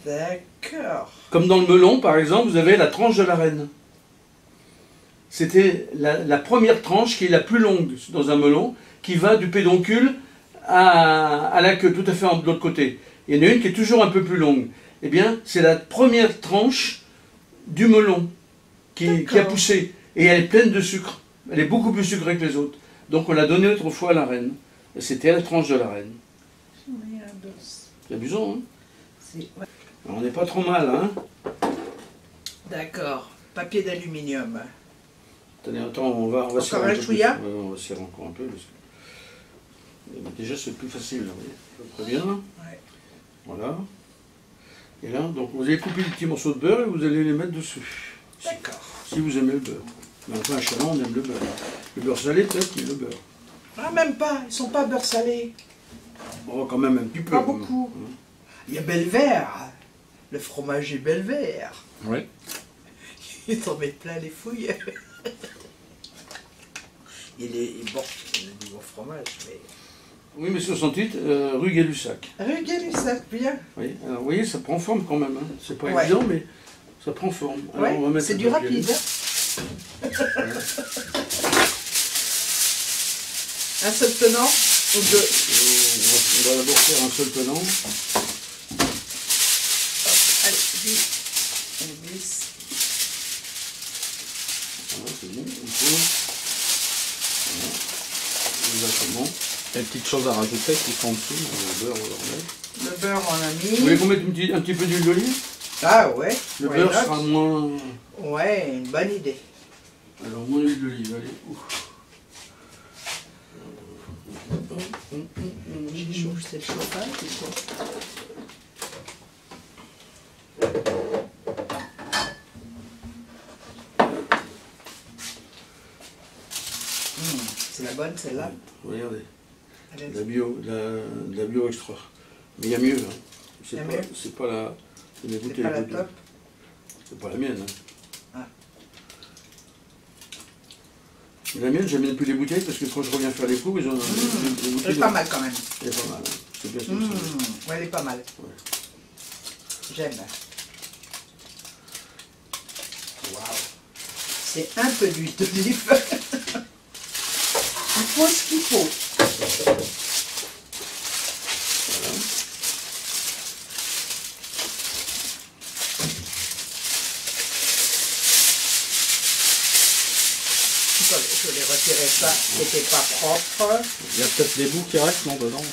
D'accord. Comme dans le melon, par exemple, vous avez la tranche de la reine. C'était la première tranche qui est la plus longue dans un melon, qui va du pédoncule à la queue, tout à fait de l'autre côté. Il y en a une qui est toujours un peu plus longue. Eh bien, c'est la première tranche du melon qui a poussé. Et elle est pleine de sucre. Elle est beaucoup plus sucrée que les autres. Donc on l'a donnée autrefois à la reine. Et c'était la tranche de la reine. C'est amusant, hein? Ouais. Alors, on n'est pas trop mal, hein? D'accord. Papier d'aluminium. Attendez, attends, on va Encore serrer un un peu plus. chouïa? Ouais, on va serrer encore un peu. Parce que... Mais déjà, c'est plus facile, là, vous voyez. Très bien. Ouais. Voilà. Et là, donc, vous allez couper des petits morceaux de beurre et vous allez les mettre dessus. D'accord. Si vous aimez le beurre. Mais enfin, chez nous, on aime le beurre. Le beurre salé, peut-être, mais le beurre. Ah, même pas. Ils sont pas beurre salé. Oh, quand même un petit peu. Pas beaucoup. Hein. Il y a Belvert. Le fromager Belvert. Oui. Il t'en met plein les fouilles. Il est bon, il a du bon fromage, mais... Oui, mais 68, rue Gay-Lussac. Rue Gay-Lussac, bien. Oui, alors vous voyez, ça prend forme quand même. Hein. C'est pas Ouais. évident, mais ça prend forme. Alors, on va Ouais, mettre c'est le du papier. rapide. Un seul tenant ou deux? On va d'abord faire un seul tenant. Hop, allez, vite. On glisse. Voilà, c'est bon, on pose. Voilà. Exactement. Il y a une petite chose à rajouter qui sont en dessous. Le beurre, on va le remettre. Le beurre, on l'a Vous voulez mis. qu'on mette un petit peu d'huile d'olive? Ah ouais. Le why beurre not? sera moins... Ouais, une bonne idée. Alors, moins d'huile d'olive, allez. Ouf. J'ai chaud, c'est le chauffage ou quoi? C'est la bonne celle-là. Regardez, Elle est- de la bio extra. Mais il y a mieux. Hein. Il y a mieux. C'est pas la... C'est pas la top. C'est pas la mienne. Hein. Ah. Mais la mienne, j'amène plus les bouteilles parce que quand je reviens faire les cours, ils ont... les Elle bouteilles est pas mal quand même. Elle est pas mal. Hein. C'est bien sûr. Ouais, elle est pas mal. Ouais. J'aime. Waouh. C'est un peu d'huile d'olive. Il faut ce qu'il faut. Je vais retirer ça, c'était pas propre. Il y a peut-être des bouts qui restent, non, dedans?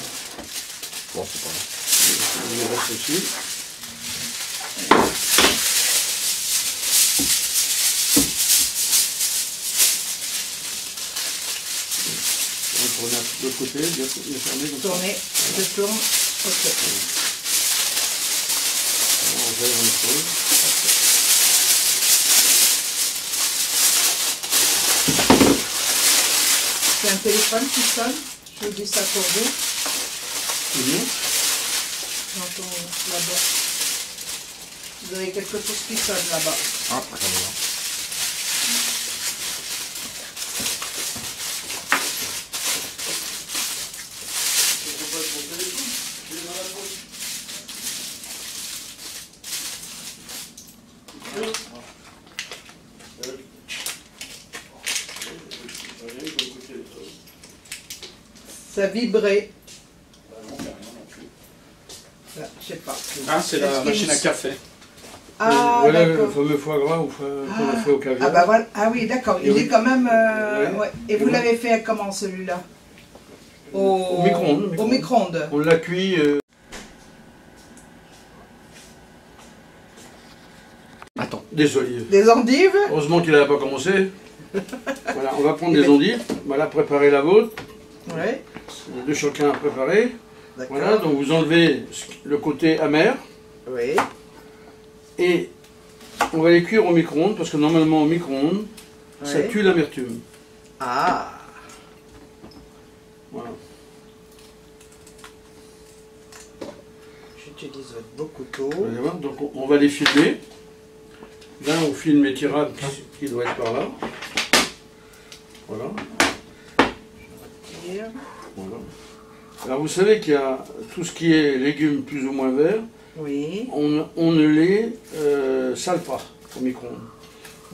Bon, c'est pas grave. Il reste aussi. On tourne de l'autre côté, bien fermé comme ça. Tournez, je tourne. Ok. On fait la même chose. C'est un téléphone qui sonne. Je vous dis ça pour vous. C'est bien. J'entends là-bas. Vous avez quelque chose qui sonne là-bas. Ah, très bien. Ça vibrait. Bah non, il n'y a rien non plus. Là, je sais pas. Ah, c'est la machine à café. Ah, voilà le d'accord. fameux foie gras qu'on a fait au caviar. Ah, bah voilà. Ah oui, d'accord. Il Et est quand même... ouais. Et vous Ouais. l'avez fait comment, celui-là? Au micro-ondes. Au micro-ondes. On l'a cuit. Attends. Des olives. Des endives. Heureusement qu'il n'avait pas commencé. Voilà, on va prendre des endives. Voilà, préparez la vôtre. Ouais. De chacun à préparer. D'accord. Voilà, donc vous enlevez le côté amer. Oui. Et on va les cuire au micro-ondes, parce que normalement au micro-ondes, ça Ouais. tue l'amertume. Ah. Voilà. J'utilise votre beau couteau. Vous allez voir, donc on va les filmer. Là, on filme l'étirable qui doit être par là. Voilà. Tire. Voilà. Alors vous savez qu'il y a tout ce qui est légumes plus ou moins verts, Oui. on ne les sale pas au micro-ondes.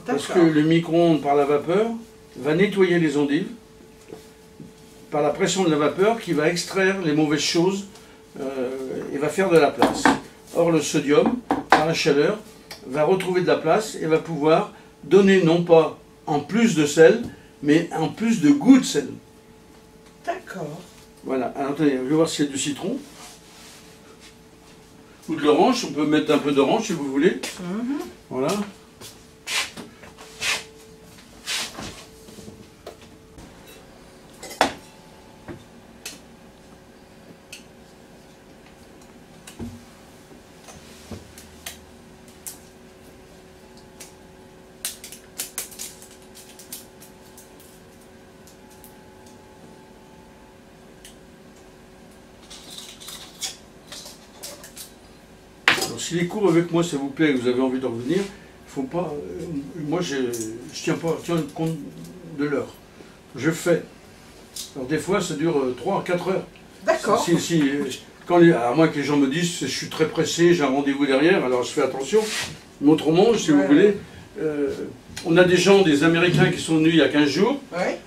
Parce que D'accord. le micro-ondes par la vapeur va nettoyer les endives par la pression de la vapeur qui va extraire les mauvaises choses et va faire de la place. Or le sodium, par la chaleur, va retrouver de la place et va pouvoir donner non pas en plus de sel, mais en plus de goût de sel. D'accord. Voilà, alors attendez, je vais voir s'il y a du citron. Ou de l'orange, on peut mettre un peu d'orange si vous voulez. Voilà. Alors, s'il est court avec moi, ça vous plaît, et que vous avez envie de revenir, il faut pas. Moi, je tiens pas compte de l'heure. Je fais. Alors, des fois, ça dure 3 à 4 heures. D'accord. À moins que les gens me disent je suis très pressé, j'ai un rendez-vous derrière, alors je fais attention. Mais autrement, si vous voulez, on a des gens, des Américains qui sont venus il y a 15 jours. Ouais.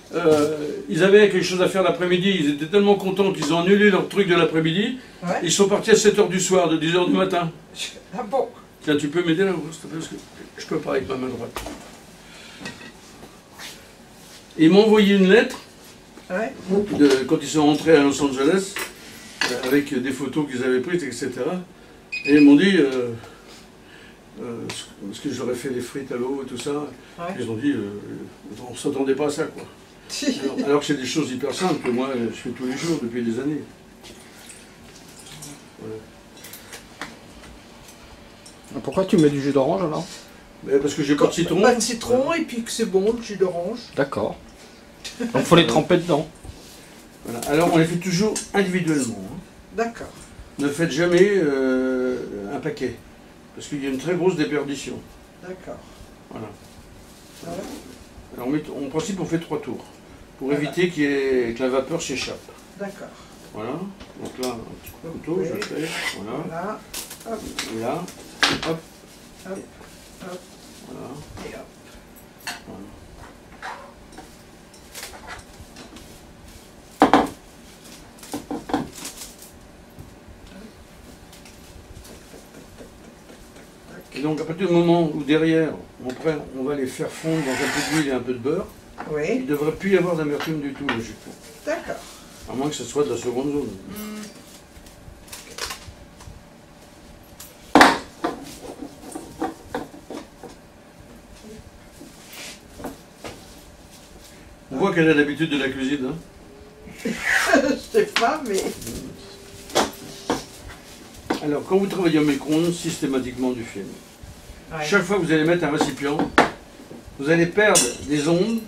Ils avaient quelque chose à faire l'après-midi, ils étaient tellement contents qu'ils ont annulé leur truc de l'après-midi. Ouais. Ils sont partis à 7h du soir, de 10h du matin. Ah bon. Tiens, tu peux m'aider là, s'il te plaît, parce que je peux pas avec ma main droite. Et ils m'ont envoyé une lettre Ouais. quand ils sont rentrés à Los Angeles, avec des photos qu'ils avaient prises, etc. Et ils m'ont dit, parce que j'aurais fait des frites à l'eau et tout ça, Ouais. ils ont dit, on ne s'attendait pas à ça, quoi. Alors que c'est des choses hyper simples que moi je fais tous les jours depuis des années. Voilà. Pourquoi tu mets du jus d'orange alors? Mais parce que j'ai pas de citron. Pas de citron et puis que c'est bon, le jus d'orange. D'accord. Donc faut les tremper dedans. Voilà. Alors on les fait toujours individuellement. Hein. D'accord. Ne faites jamais un paquet, parce qu'il y a une très grosse déperdition. D'accord. Voilà. Voilà. Alors en principe on fait 3 tours, pour Voilà. éviter que la vapeur s'échappe. D'accord. Voilà. Donc là, un petit coup de couteau, je le fais. Voilà. Voilà. Hop, Et là, hop. hop, hop, Voilà. et hop. Voilà. Et donc à partir du moment où derrière on va les faire fondre dans un peu d'huile et un peu de beurre, il Oui. ne devrait plus y avoir d'amertume du tout logiquement. D'accord. À moins que ce soit de la seconde zone. On voit qu'elle a l'habitude de la cuisine. Hein. Je sais pas, mais... Alors quand vous travaillez au micro-ondes, systématiquement du film. Ouais. Chaque fois que vous allez mettre un récipient, vous allez perdre des ondes,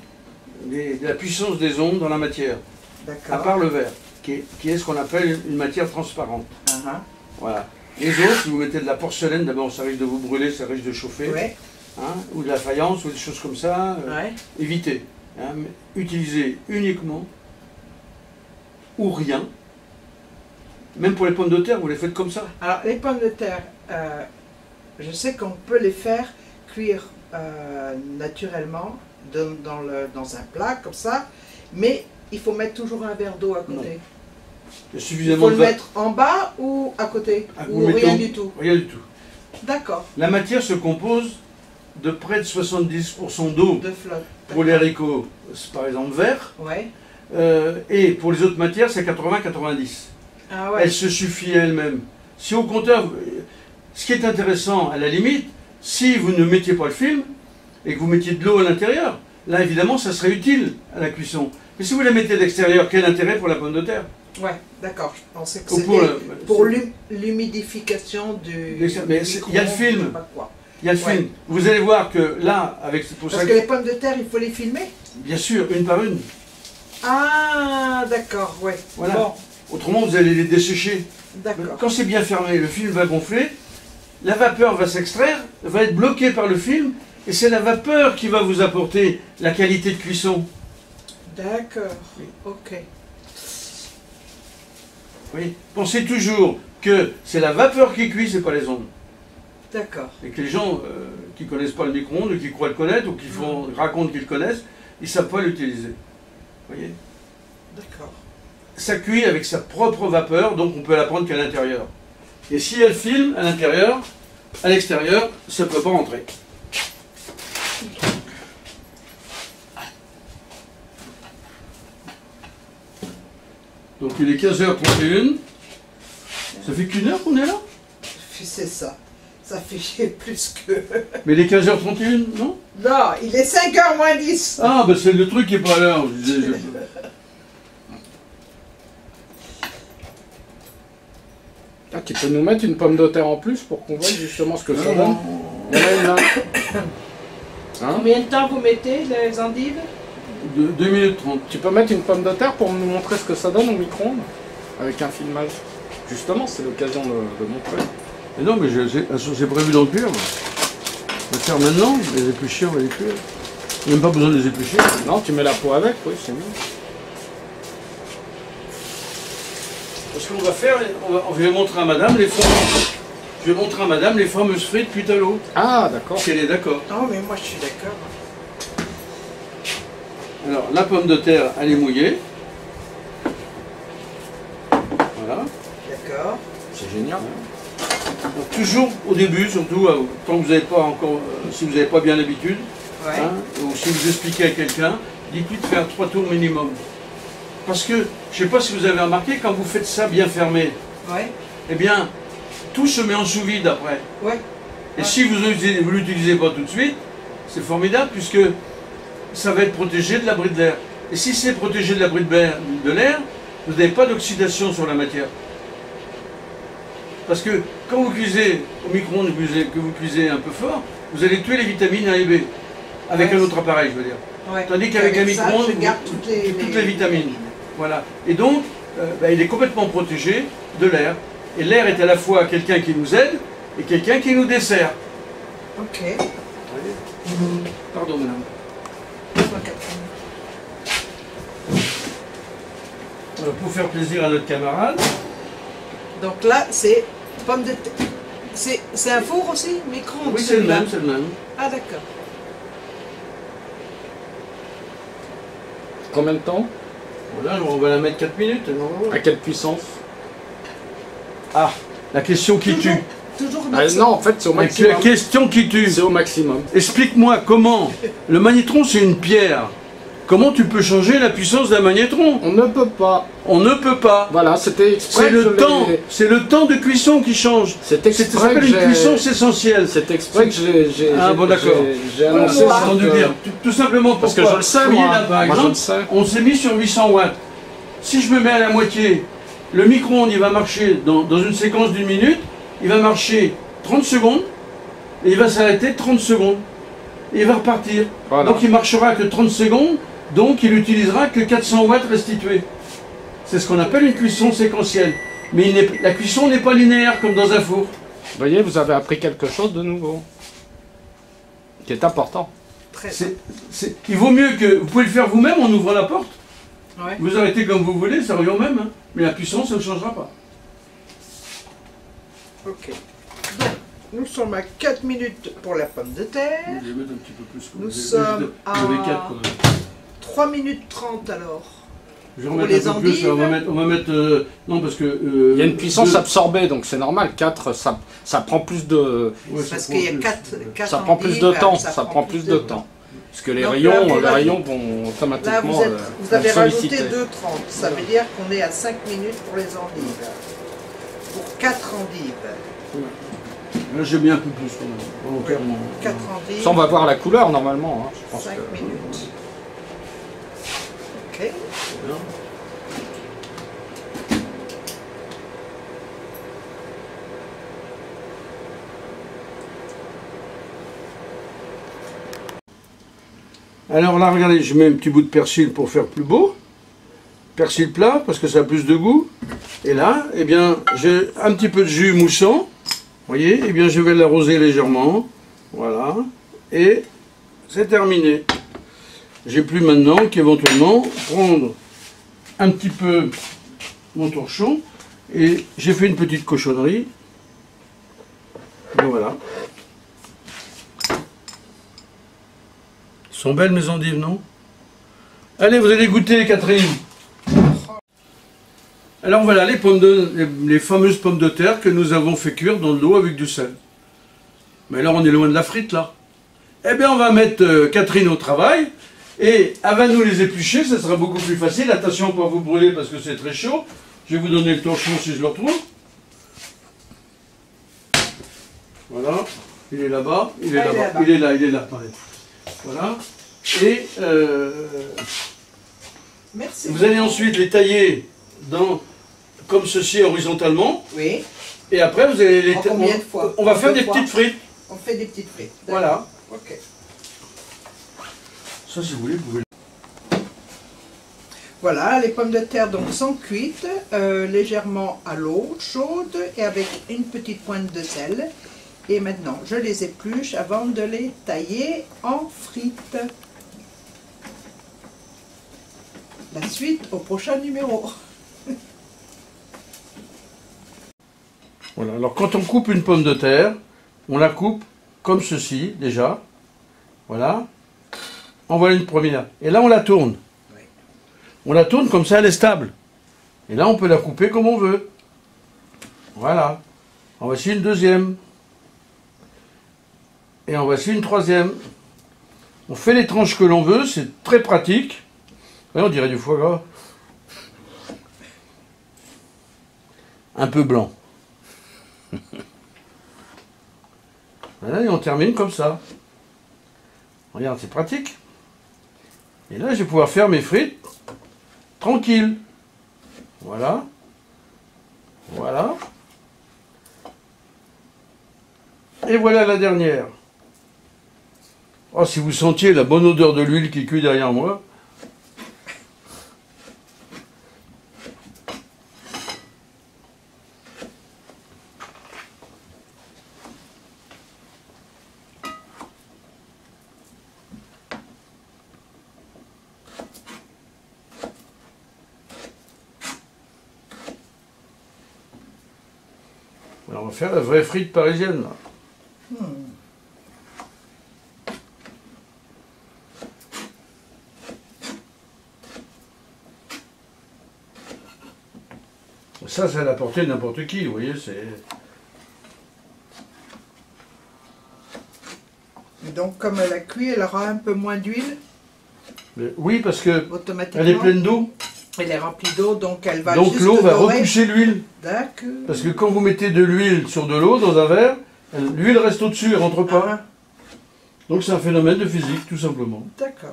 de la puissance des ondes dans la matière. À D'accord. part le verre, qui est ce qu'on appelle une matière transparente. Uh-huh. Voilà. Les autres, si vous mettez de la porcelaine, d'abord ça risque de vous brûler, ça risque de chauffer. Ouais. Hein, ou de la faïence, ou des choses comme ça. Ouais. Évitez. Hein, mais utilisez uniquement ou rien. Même pour les pommes de terre, vous les faites comme ça. Alors, les pommes de terre, je sais qu'on peut les faire cuire naturellement dans un plat, comme ça, mais il faut mettre toujours un verre d'eau à côté. Il y a Il suffisamment faut le de mettre en bas ou à côté? Ou Mettons rien du tout? Rien du tout. D'accord. La matière se compose de près de 70% d'eau De flotte. pour les haricots, par exemple verts, Ouais. et pour les autres matières, c'est 80-90. Ah ouais. Elle se suffit elle-même. Si au contraire, ce qui est intéressant, à la limite, si vous ne mettiez pas le film et que vous mettiez de l'eau à l'intérieur, là évidemment ça serait utile à la cuisson. Mais si vous la mettez à l'extérieur, quel intérêt pour la pomme de terre? Ouais, d'accord. Je pensais que Ou c'était pour l'humidification du. Mais il y a le film. je sais pas quoi. Il y a le film. Vous allez voir que là, avec pour Parce ça que les pommes de terre, il faut les filmer? bien sûr, une par une. Ah, d'accord, ouais. Voilà. Bon, Autrement, vous allez les dessécher. d'accord. Quand c'est bien fermé, le film va gonfler, la vapeur va s'extraire, va être bloquée par le film, et c'est la vapeur qui va vous apporter la qualité de cuisson. D'accord, ok. Oui. Pensez toujours que c'est la vapeur qui cuit, c'est pas les ondes. D'accord. Et que les gens qui connaissent pas le micro-ondes, qui croient le connaître, ou qui racontent qu'ils le connaissent, ils savent pas l'utiliser. Voyez. D'accord. Ça cuit avec sa propre vapeur, donc on peut la prendre qu'à l'intérieur. Et si elle filme à l'intérieur, à l'extérieur, ça ne peut pas rentrer. Donc il est 15h31. Ça fait qu'une heure qu'on est là? C'est ça. Ça fait plus que... Mais il est 15h31, non? Non, il est 5h moins 10. Ah, ben c'est le truc qui est pas à l'heure. Ah, tu peux nous mettre une pomme de terre en plus pour qu'on voit justement ce que ça donne? Il y en a une là. Hein? Combien de temps vous mettez les endives? 2 minutes 30. Tu peux mettre une pomme de terre pour nous montrer ce que ça donne au micro-ondes? Avec un filmage. Justement, c'est l'occasion de montrer. Mais non, mais j'ai prévu d'en cuire. Je vais faire maintenant, les éplucher, on va les cuire. Il n'y a même pas besoin de les éplucher. Non, tu mets la peau avec, oui, c'est mieux. Ce qu'on va faire, je vais montrer à madame les fameuses. Je vais montrer à madame les fameuses frites cuites à l'eau. Ah, d'accord. Si elle est d'accord. Non, mais moi je suis d'accord. Alors, la pomme de terre, elle est mouillée. Voilà. D'accord. C'est génial. Donc, toujours au début, surtout, tant que vous n'avez pas encore, si vous n'avez pas bien l'habitude, Ouais. hein, ou si vous expliquez à quelqu'un, dites-lui de faire 3 tours minimum. Parce que, je ne sais pas si vous avez remarqué, quand vous faites ça bien fermé, Ouais. eh bien, tout se met en sous-vide après. Ouais. Et si vous ne l'utilisez pas tout de suite, c'est formidable puisque ça va être protégé de l'abri de l'air. Et si c'est protégé de l'abri de l'air, vous n'avez pas d'oxydation sur la matière. Parce que quand vous cuisez au micro-ondes, que vous cuisez un peu fort, vous allez tuer les vitamines A et B. Avec Ouais. un autre appareil, je veux dire. Ouais. Tandis qu'avec un ça, micro-ondes, je garde vous- toutes les vitamines. Voilà. Et donc, il est complètement protégé de l'air. Et l'air est à la fois quelqu'un qui nous aide et quelqu'un qui nous dessert. Ok. Pardon, madame. Voilà, pour faire plaisir à notre camarade. Donc là, c'est pomme de terre. C'est un four aussi? Micro-ondes? Oui, c'est le celui-là? même, c'est le même. Ah, d'accord. Combien de temps? Voilà, on va la mettre 4 minutes. alors on va voir. À quelle puissance? Ah, la question qui Toujours, tue. toujours Non, en fait, c'est au La maximum. question qui tue. C'est au maximum. Explique-moi comment. Le magnétron, c'est une pierre. Comment tu peux changer la puissance d'un magnétron? On ne peut pas. On ne peut pas. Voilà, c'était exprès. C'est que je le l'ai- temps. C'est le temps de cuisson qui change. C'est Ça exprès s'appelle que une j'ai- cuisson essentielle. C'est exprès que j'ai Ah, bon, d'accord. j'ai annoncé J'ai ça. entendu dire. Tout simplement Parce que pourquoi. je le sais, Voyez moi. là, par Moi, je le exemple, sais. on s'est mis sur 800 watts. Si je me mets à la moitié, le micro-ondes, il va marcher dans une séquence d'1 minute, il va marcher 30 secondes, et il va s'arrêter 30 secondes. Et il va repartir. Voilà. Donc il marchera que 30 secondes, donc il utilisera que 400 watts restitués. C'est ce qu'on appelle une cuisson séquentielle. Mais la cuisson n'est pas linéaire comme dans un four. Vous voyez, vous avez appris quelque chose de nouveau. Qui est important. Très Il vaut mieux que... Vous pouvez le faire vous-même en ouvrant la porte. Ouais. Vous arrêtez comme vous voulez, ça revient au même. Hein. Mais la puissance, ça ne changera pas. Ok. Donc, nous sommes à 4 minutes pour la pomme de terre. Je vais mettre un petit peu plus. Nous sommes à- Vous avez 4 quand même. 3 minutes 30 alors. Je vais remettre un peu plus, là, on va mettre non, parce que... il y a une puissance absorbée, donc c'est normal. 4, ça prend plus de... Ouais, parce qu'il y a 4 ça prend plus de temps, ça prend plus de temps. Parce que les rayons vont automatiquement là, vous avez rajouté solliciter. 2,30. Ça veut dire qu'on est à 5 minutes pour les endives. Pour 4 endives. Là, j'ai mis un peu plus quand même. Volontairement. 4 endives. Ça, on va voir la couleur normalement. Hein, je pense 5 que... minutes. Ok. Alors là, regardez, je mets un petit bout de persil pour faire plus beau. Persil plat, parce que ça a plus de goût. Et là, eh bien, j'ai un petit peu de jus moussant. Vous voyez, eh bien, je vais l'arroser légèrement. Voilà. Et c'est terminé. J'ai plus maintenant qu'éventuellement prendre un petit peu mon torchon. Et j'ai fait une petite cochonnerie. Et voilà. Elles sont belles mes endives, non? Allez, vous allez goûter, Catherine. Alors voilà les fameuses pommes de terre que nous avons fait cuire dans de l'eau avec du sel. Mais alors on est loin de la frite là. Eh bien on va mettre Catherine au travail et elle va nous les éplucher, ça sera beaucoup plus facile. Attention pour pas vous brûler parce que c'est très chaud. Je vais vous donner le torchon si je le retrouve. Voilà, il est là-bas, il est là-bas, il est là, attendez. Voilà. Et merci. Vous allez ensuite les tailler comme ceci horizontalement. Oui. Et après vous allez les tailler. Combien de fois? On va faire des petites frites. On fait des petites frites. Voilà. Ok. Ça si vous voulez, vous pouvez. Voilà, les pommes de terre donc sont cuites, légèrement à l'eau chaude et avec une petite pointe de sel. Et maintenant, je les épluche avant de les tailler en frites. La suite au prochain numéro. Voilà, alors quand on coupe une pomme de terre, on la coupe comme ceci déjà. Voilà. En voilà une première. Et là on la tourne. Oui. On la tourne comme ça, elle est stable. Et là on peut la couper comme on veut. Voilà. En voici une deuxième. Et en voici une troisième. On fait les tranches que l'on veut, c'est très pratique. Ouais, on dirait du foie gras. Un peu blanc. Voilà, et on termine comme ça. Regarde, c'est pratique. Et là, je vais pouvoir faire mes frites tranquille. Voilà. Voilà. Et voilà la dernière. Oh, si vous sentiez la bonne odeur de l'huile qui cuit derrière moi. Alors, on va faire la vraie frite parisienne, là. Ça, c'est à la portée de n'importe qui, vous voyez, c'est... Donc, comme elle a cuit, elle aura un peu moins d'huile. Oui, parce que Automatiquement. elle est pleine d'eau. Elle est remplie d'eau, donc elle va Donc juste l'eau va dorer. repousser l'huile. D'accord. Parce que quand vous mettez de l'huile sur de l'eau dans un verre, l'huile reste au-dessus, elle rentre pas. Ah, Donc c'est un phénomène de physique, tout simplement. d'accord.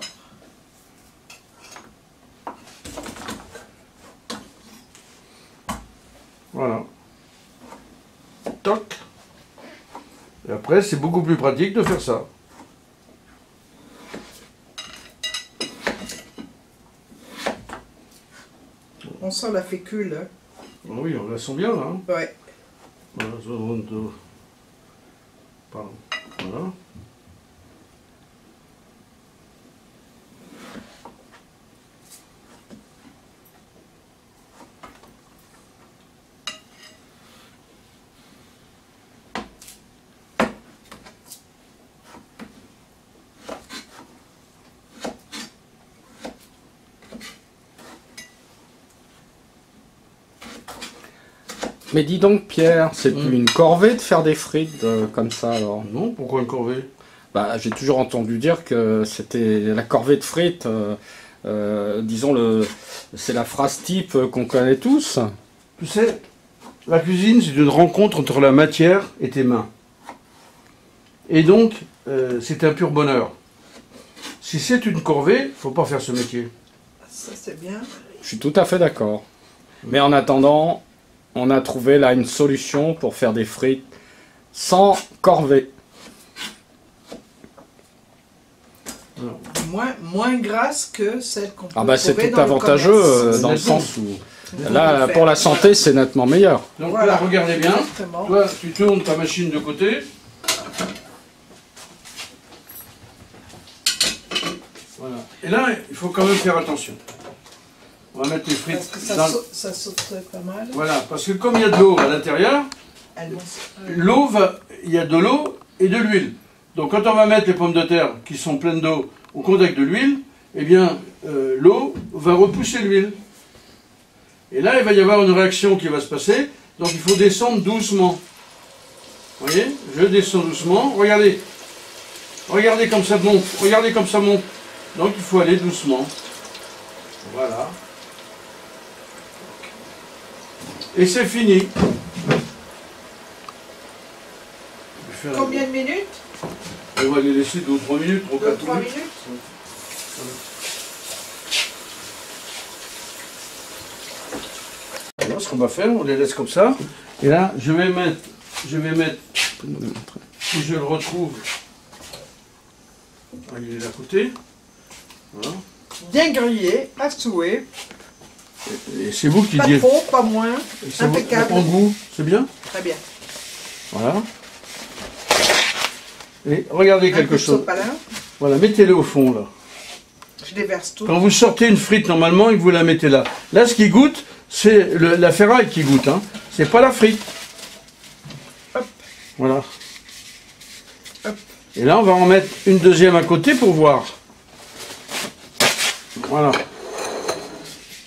Voilà. Toc. Et après, c'est beaucoup plus pratique de faire ça. On sent la fécule. Hein. Ah oui, on la sent bien là. Hein. Ouais. Voilà, pardon. Voilà. Mais dis donc Pierre, c'est plus une corvée de faire des frites comme ça alors? Non, pourquoi une corvée? Bah, j'ai toujours entendu dire que c'était la corvée de frites, disons, c'est la phrase type qu'on connaît tous. Tu sais, la cuisine, c'est une rencontre entre la matière et tes mains. Et donc, c'est un pur bonheur. Si c'est une corvée, il ne faut pas faire ce métier. Ça, c'est bien. Je suis tout à fait d'accord. Mais en attendant, on a trouvé là une solution pour faire des frites sans corvée. Moins grasse que celle qu'on peut Ah bah c'est trouver tout dans le avantageux commerce. dans le sens où là pour la santé c'est nettement meilleur. Donc Voilà. là, regardez bien. Exactement. Toi, tu tournes ta machine de côté. Voilà. Et là, il faut quand même faire attention. On va mettre les frites Parce que ça, dans... ça sauterait pas mal. Voilà, parce que comme il y a de l'eau à l'intérieur, Elles vont il y a de l'eau et de l'huile. Donc quand on va mettre les pommes de terre qui sont pleines d'eau au contact de l'huile, eh bien l'eau va repousser l'huile. Et là, il va y avoir une réaction qui va se passer. Donc il faut descendre doucement. Vous voyez? Je descends doucement. Regardez. Regardez comme ça monte. Regardez comme ça monte. Donc il faut aller doucement. Voilà. Et c'est fini. Combien de minutes? On va les laisser 2 ou 3 minutes, 3 ou 4 3 minutes. minutes. Alors, ce qu'on va faire, on les laisse comme ça. Et là, je vais mettre, si je le retrouve, il est à côté. Voilà. Bien grillé, à souhait. Et c'est vous qui Pas dites. trop, pas moins. Et c'est vous- Impeccable. En goût, c'est bien. Très bien. Voilà. Et regardez Un quelque peu de chose. sopalin. Voilà, mettez-le au fond là. Je déverse tout. Quand vous sortez une frite normalement et que vous la mettez là. Là, ce qui goûte, c'est la ferraille qui goûte. Hein. C'est pas la frite. Hop. Voilà. Hop. Et là, on va en mettre une deuxième à côté pour voir. Voilà.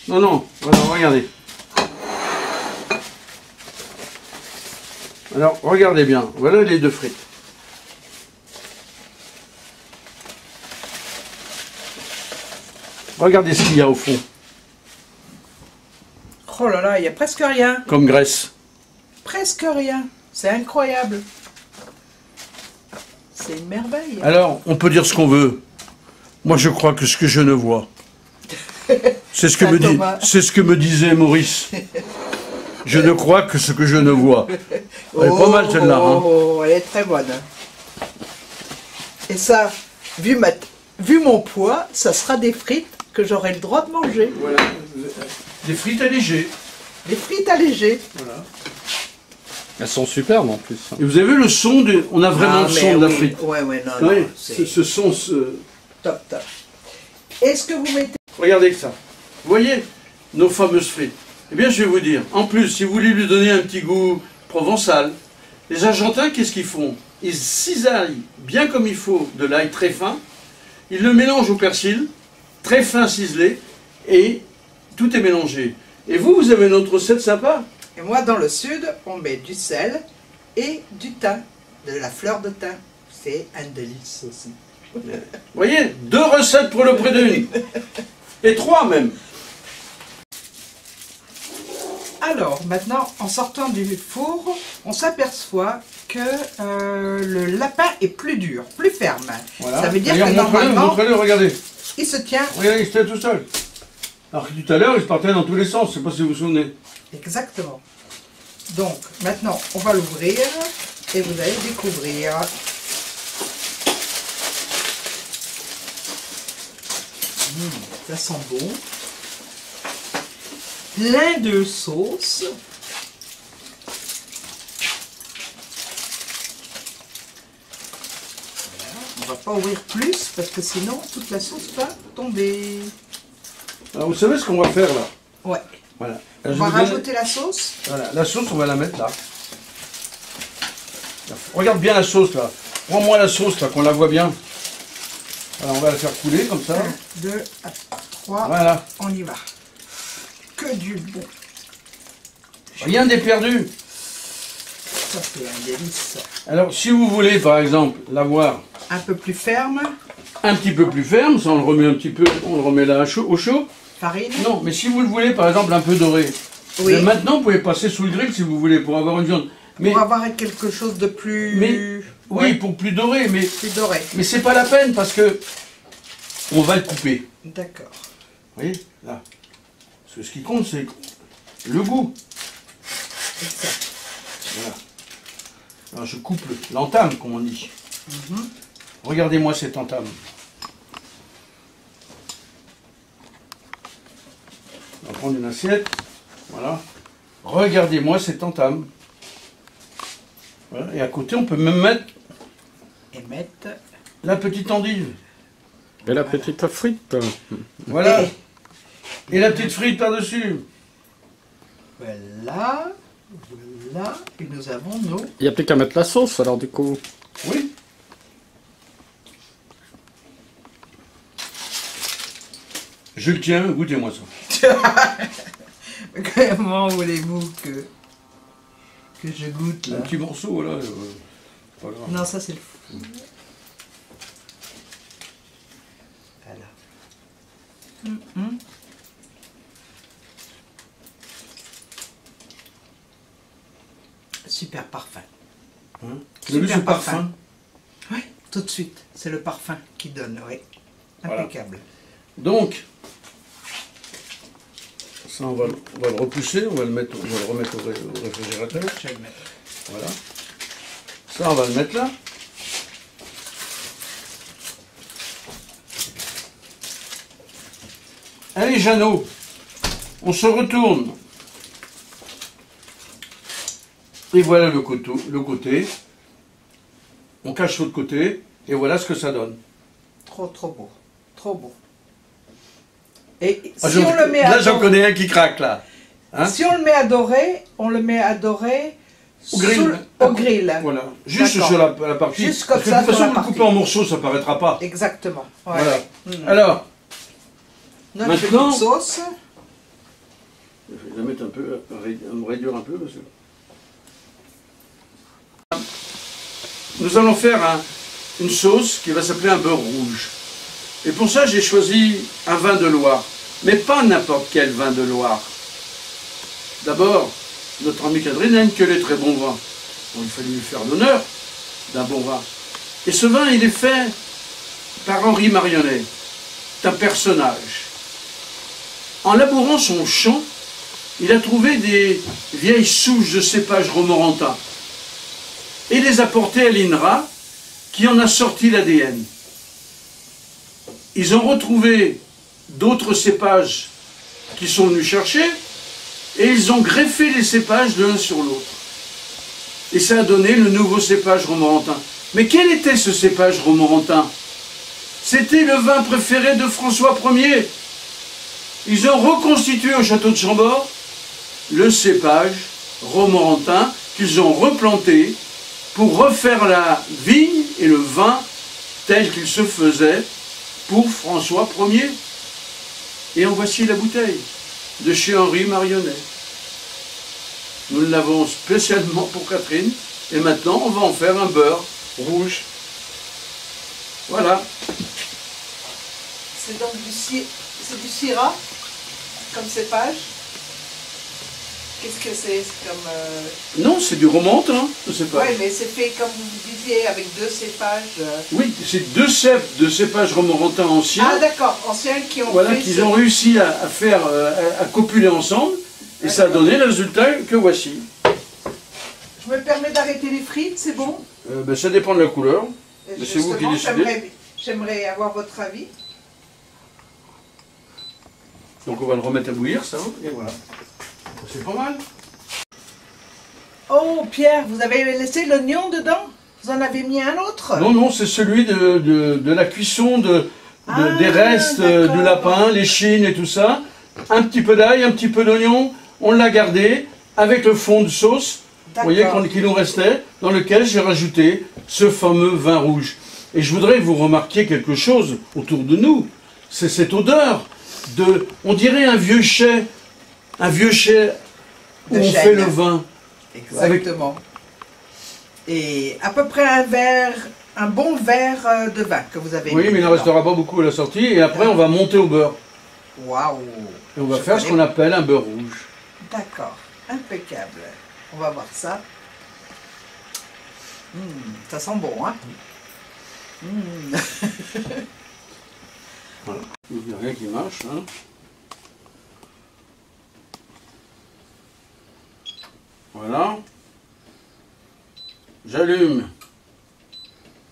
Non, non. Voilà, regardez. Alors, regardez bien. Voilà les 2 frites. Regardez ce qu'il y a au fond, Oh là là, il n'y a presque rien. comme graisse. Presque rien. C'est incroyable. C'est une merveille. Alors, on peut dire ce qu'on veut. Moi, je crois que ce que je ne vois. C'est ce que, c'est ce que me disait Maurice. Je ne crois que ce que je ne vois. Elle est pas mal celle-là. Hein. Oh, elle est très bonne. Et ça, vu mon poids, ça sera des frites que j'aurai le droit de manger. Voilà. Des frites allégées. Des frites allégées. Voilà. Elles sont superbes en plus. Et vous avez vu le son de... On a vraiment le son de la frite. Ouais, non, Oui, non, c'est ce son... top, top. Est-ce que vous mettez... Regardez que ça. Vous voyez nos fameuses frites. Eh bien, je vais vous dire, en plus, si vous voulez lui donner un petit goût provençal, les Argentins, qu'est-ce qu'ils font? Ils cisaillent bien comme il faut de l'ail très fin, ils le mélangent au persil, très fin ciselé, et tout est mélangé. Et vous, vous avez une autre recette sympa? Et moi, dans le sud, on met du sel et du thym, de la fleur de thym. C'est un délice aussi. Vous voyez, 2 recettes pour le prix d'une. Et 3 même. Alors, maintenant, en sortant du four, on s'aperçoit que le lapin est plus dur, plus ferme. Voilà. Ça veut dire D'ailleurs, que normalement, montrez-le, regardez. il se tient Regardez, il se tient tout seul. Alors que tout à l'heure, il se partait dans tous les sens, je ne sais pas si vous vous souvenez. exactement. Donc, maintenant, on va l'ouvrir et vous allez découvrir. Ça sent bon. Plein de sauce. On va pas ouvrir plus parce que sinon toute la sauce va tomber. Alors, vous savez ce qu'on va faire là? Ouais. Voilà. On va rajouter la sauce. Voilà, la sauce, on va la mettre là. Regarde bien la sauce là. Prends-moi la sauce là, qu'on la voit bien. Voilà, on va la faire couler comme ça. 1, 2, 3. Voilà. On y va. Que du bon Rien n'est perdu. Ça, c'est un délice. Alors, si vous voulez, par exemple, l'avoir Un peu plus ferme. un petit peu plus ferme, ça on le remet un petit peu, on le remet là au chaud. Farine. Non, mais si vous le voulez, par exemple, un peu doré. Oui. Mais maintenant, vous pouvez passer sous le grill si vous voulez, pour avoir une viande. Mais, Pour avoir quelque chose de plus... oui, Ouais, pour plus doré, mais plus doré. c'est pas la peine parce que on va le couper. D'accord. Vous voyez, là. Parce que ce qui compte, c'est le goût. Exact. Voilà. Alors je coupe l'entame, comme on dit. Regardez-moi cette entame. On va prendre une assiette. Voilà. Regardez-moi cette entame. Voilà. Et à côté, on peut même mettre Et mettre... la petite endive. Et la petite frite. Voilà. Et la petite frite par-dessus. Voilà. Voilà. Et nous avons nos... Il n'y a plus qu'à mettre la sauce alors du coup. Oui. Je le tiens, goûtez-moi ça. Comment voulez-vous que je goûte là? Un petit morceau là. Pas grave. Non, ça c'est le fou. Voilà. Super parfum. Hein? Vous avez vu ce parfum? Oui, tout de suite. C'est le parfum qui donne, oui. Impeccable. Donc, ça on va le repousser, on va le remettre au réfrigérateur. Je vais le mettre. Voilà. Ça on va le mettre là. Allez Jeannot, on se retourne. Et voilà le côté. On cache l'autre côté. Et voilà ce que ça donne. Trop beau. Trop beau. Et Ah, si on le met à là j'en dorer, connais un qui craque là. Hein? si on le met à dorer, on le met à dorer Au grill. au grill. Voilà. Juste D'accord. sur la partie. Juste comme parce que ça, de toute sur façon, la vous le coupez partie. en morceaux, ça paraîtra pas. Exactement. Ouais. Voilà. Mm. Alors, Notre maintenant- petite sauce. je vais la mettre un peu, à me réduire un peu. Parce que... Nous allons faire une sauce qui va s'appeler un beurre rouge. Et pour ça, j'ai choisi un vin de Loire. Mais pas n'importe quel vin de Loire. D'abord, notre ami Catherine n'aime que les très bons vins. Donc il fallait lui faire l'honneur d'un bon vin. Et ce vin, il est fait par Henri Marionnet. C'est un personnage. En labourant son champ, il a trouvé des vieilles souches de cépages romorantin et les a portées à l'INRA, qui en a sorti l'ADN. Ils ont retrouvé d'autres cépages qui sont venus chercher, et ils ont greffé les cépages l'un sur l'autre. Et ça a donné le nouveau cépage romorantin. Mais quel était ce cépage romorantin? C'était le vin préféré de François Ier. Ils ont reconstitué au château de Chambord le cépage romorantin qu'ils ont replanté pour refaire la vigne et le vin tel qu'il se faisait pour François Ier. Et en voici la bouteille de chez Henri Marionnet. Nous l'avons spécialement pour Catherine et maintenant on va en faire un beurre rouge. Voilà. C'est donc du syrah comme cépage. Qu'est-ce que c'est comme... Non, c'est du romorantin, le cépage. Oui, mais c'est fait comme vous disiez avec deux cépages. Oui, c'est deux cèpes de cépages romorantin anciens. Ah d'accord, anciens qui ont Voilà, fait qu'ils ont réussi à faire, à copuler ensemble, et ça a donné le résultat que voici. Je me permets d'arrêter les frites, c'est bon? Ben, ça dépend de la couleur, Et mais c'est vous qui justement, décidez. J'aimerais avoir votre avis. Donc on va le remettre à bouillir, ça, et voilà. C'est pas mal. Oh Pierre, vous avez laissé l'oignon dedans? Vous en avez mis un autre? Non, non, c'est celui de la cuisson des restes d'accord. du lapin, les chines et tout ça. Un petit peu d'ail, un petit peu d'oignon, on l'a gardé avec le fond de sauce, vous voyez, qu'il nous restait, dans lequel j'ai rajouté ce fameux vin rouge. Et je voudrais que vous remarquiez quelque chose autour de nous, c'est cette odeur de, on dirait un vieux chai où on fait le vin. Exactement. Et à peu près un bon verre de vin que vous avez mis. Oui, mais il n'en restera pas beaucoup à la sortie. Et après, on va monter au beurre. Waouh! Et on va faire ce qu'on appelle un beurre rouge. D'accord, impeccable. On va voir ça. Ça sent bon, hein? Voilà. Il n'y a rien qui marche. Hein. Voilà. J'allume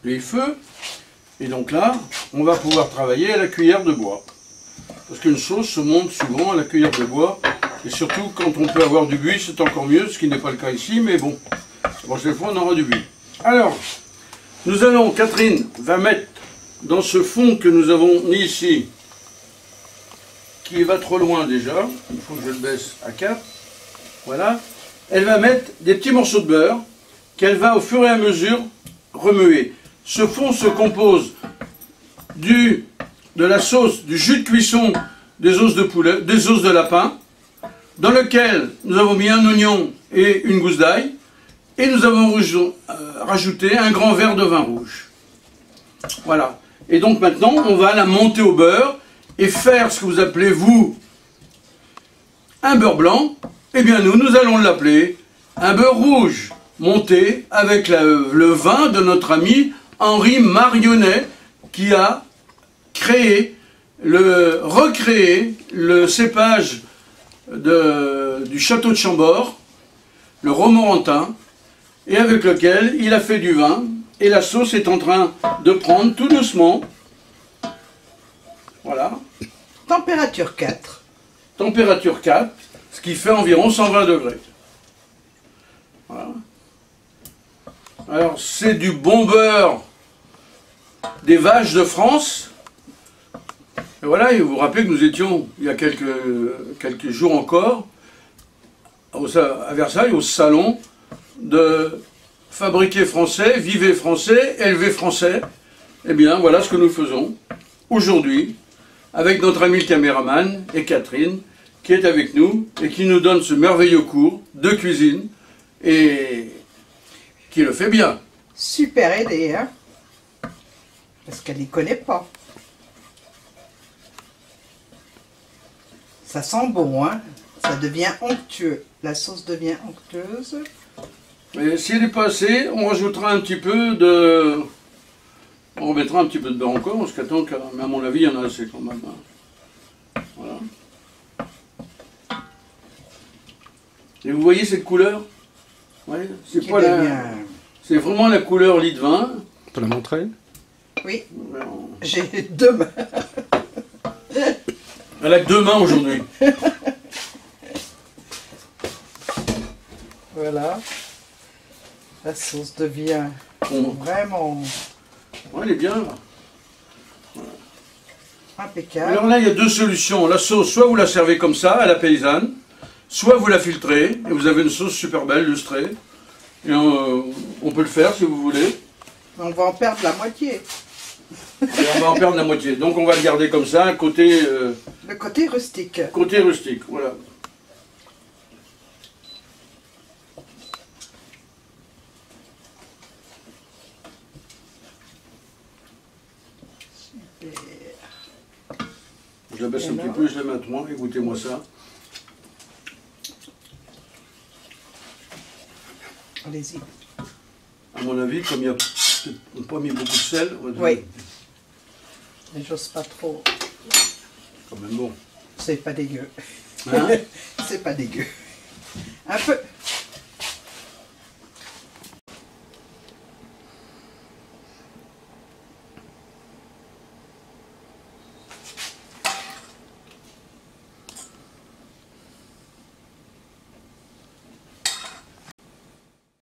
les feux. Et donc là, on va pouvoir travailler à la cuillère de bois. Parce qu'une sauce se monte souvent à la cuillère de bois. Et surtout, quand on peut avoir du buis, c'est encore mieux, ce qui n'est pas le cas ici, mais bon. La prochaine fois, on aura du buis. Alors, nous allons, Catherine va mettre dans ce fond que nous avons mis ici, qui va trop loin déjà, il faut que je le baisse à 4, voilà. Elle va mettre des petits morceaux de beurre qu'elle va au fur et à mesure remuer. Ce fond se compose de la sauce, du jus de cuisson des os de poulet, des os de lapin, dans lequel nous avons mis un oignon et une gousse d'ail, et nous avons rajouté un grand verre de vin rouge. Voilà. Et donc maintenant, on va la monter au beurre et faire ce que vous appelez, vous, un beurre blanc. Eh bien nous allons l'appeler un beurre rouge, monté avec le vin de notre ami Henri Marionnet, qui a recréé le cépage du château de Chambord, le Romorantin, et avec lequel il a fait du vin, et la sauce est en train de prendre tout doucement. Voilà. Température 4. Température 4, ce qui fait environ 120 degrés. Voilà. Alors, c'est du bon beurre des vaches de France. Et voilà, et vous vous rappelez que nous étions, il y a quelques jours encore, à Versailles, au salon de fabriquer français, vivez français, élevez français. Eh bien, voilà ce que nous faisons aujourd'hui avec notre ami le caméraman et Catherine qui est avec nous et qui nous donne ce merveilleux cours de cuisine et qui le fait bien. Super aidé, hein? Parce qu'elle n'y connaît pas. Ça sent bon, hein? Ça devient onctueux. La sauce devient onctueuse. Et si elle n'est pas assez, on rajoutera un petit peu de... On remettra un petit peu de beurre encore, parce qu'attends, mais à mon avis, il y en a assez quand même. Voilà. Et vous voyez cette couleur? Ouais, c'est pas c'est vraiment la couleur lit de vin. On peut la montrer? Oui. J'ai 2 mains. Elle a que 2 mains aujourd'hui. Voilà. La sauce devient vraiment... Ouais, elle est bien. Voilà. Impeccable. Alors là, il y a 2 solutions. La sauce, soit vous la servez comme ça, à la paysanne, soit vous la filtrez, et vous avez une sauce super belle, lustrée. Et on peut le faire si vous voulez. On va en perdre la moitié. Et on va en perdre la moitié. Donc on va le garder comme ça, côté... le côté rustique. Côté rustique, voilà. Je la baisse un petit peu, je la mets à 3, écoutez-moi ça. Allez-y. À mon avis, comme il n'y a pas mis beaucoup de sel, oui. Mais j'ose pas trop. Quand même bon. C'est pas dégueu. Hein? C'est pas dégueu. Un peu.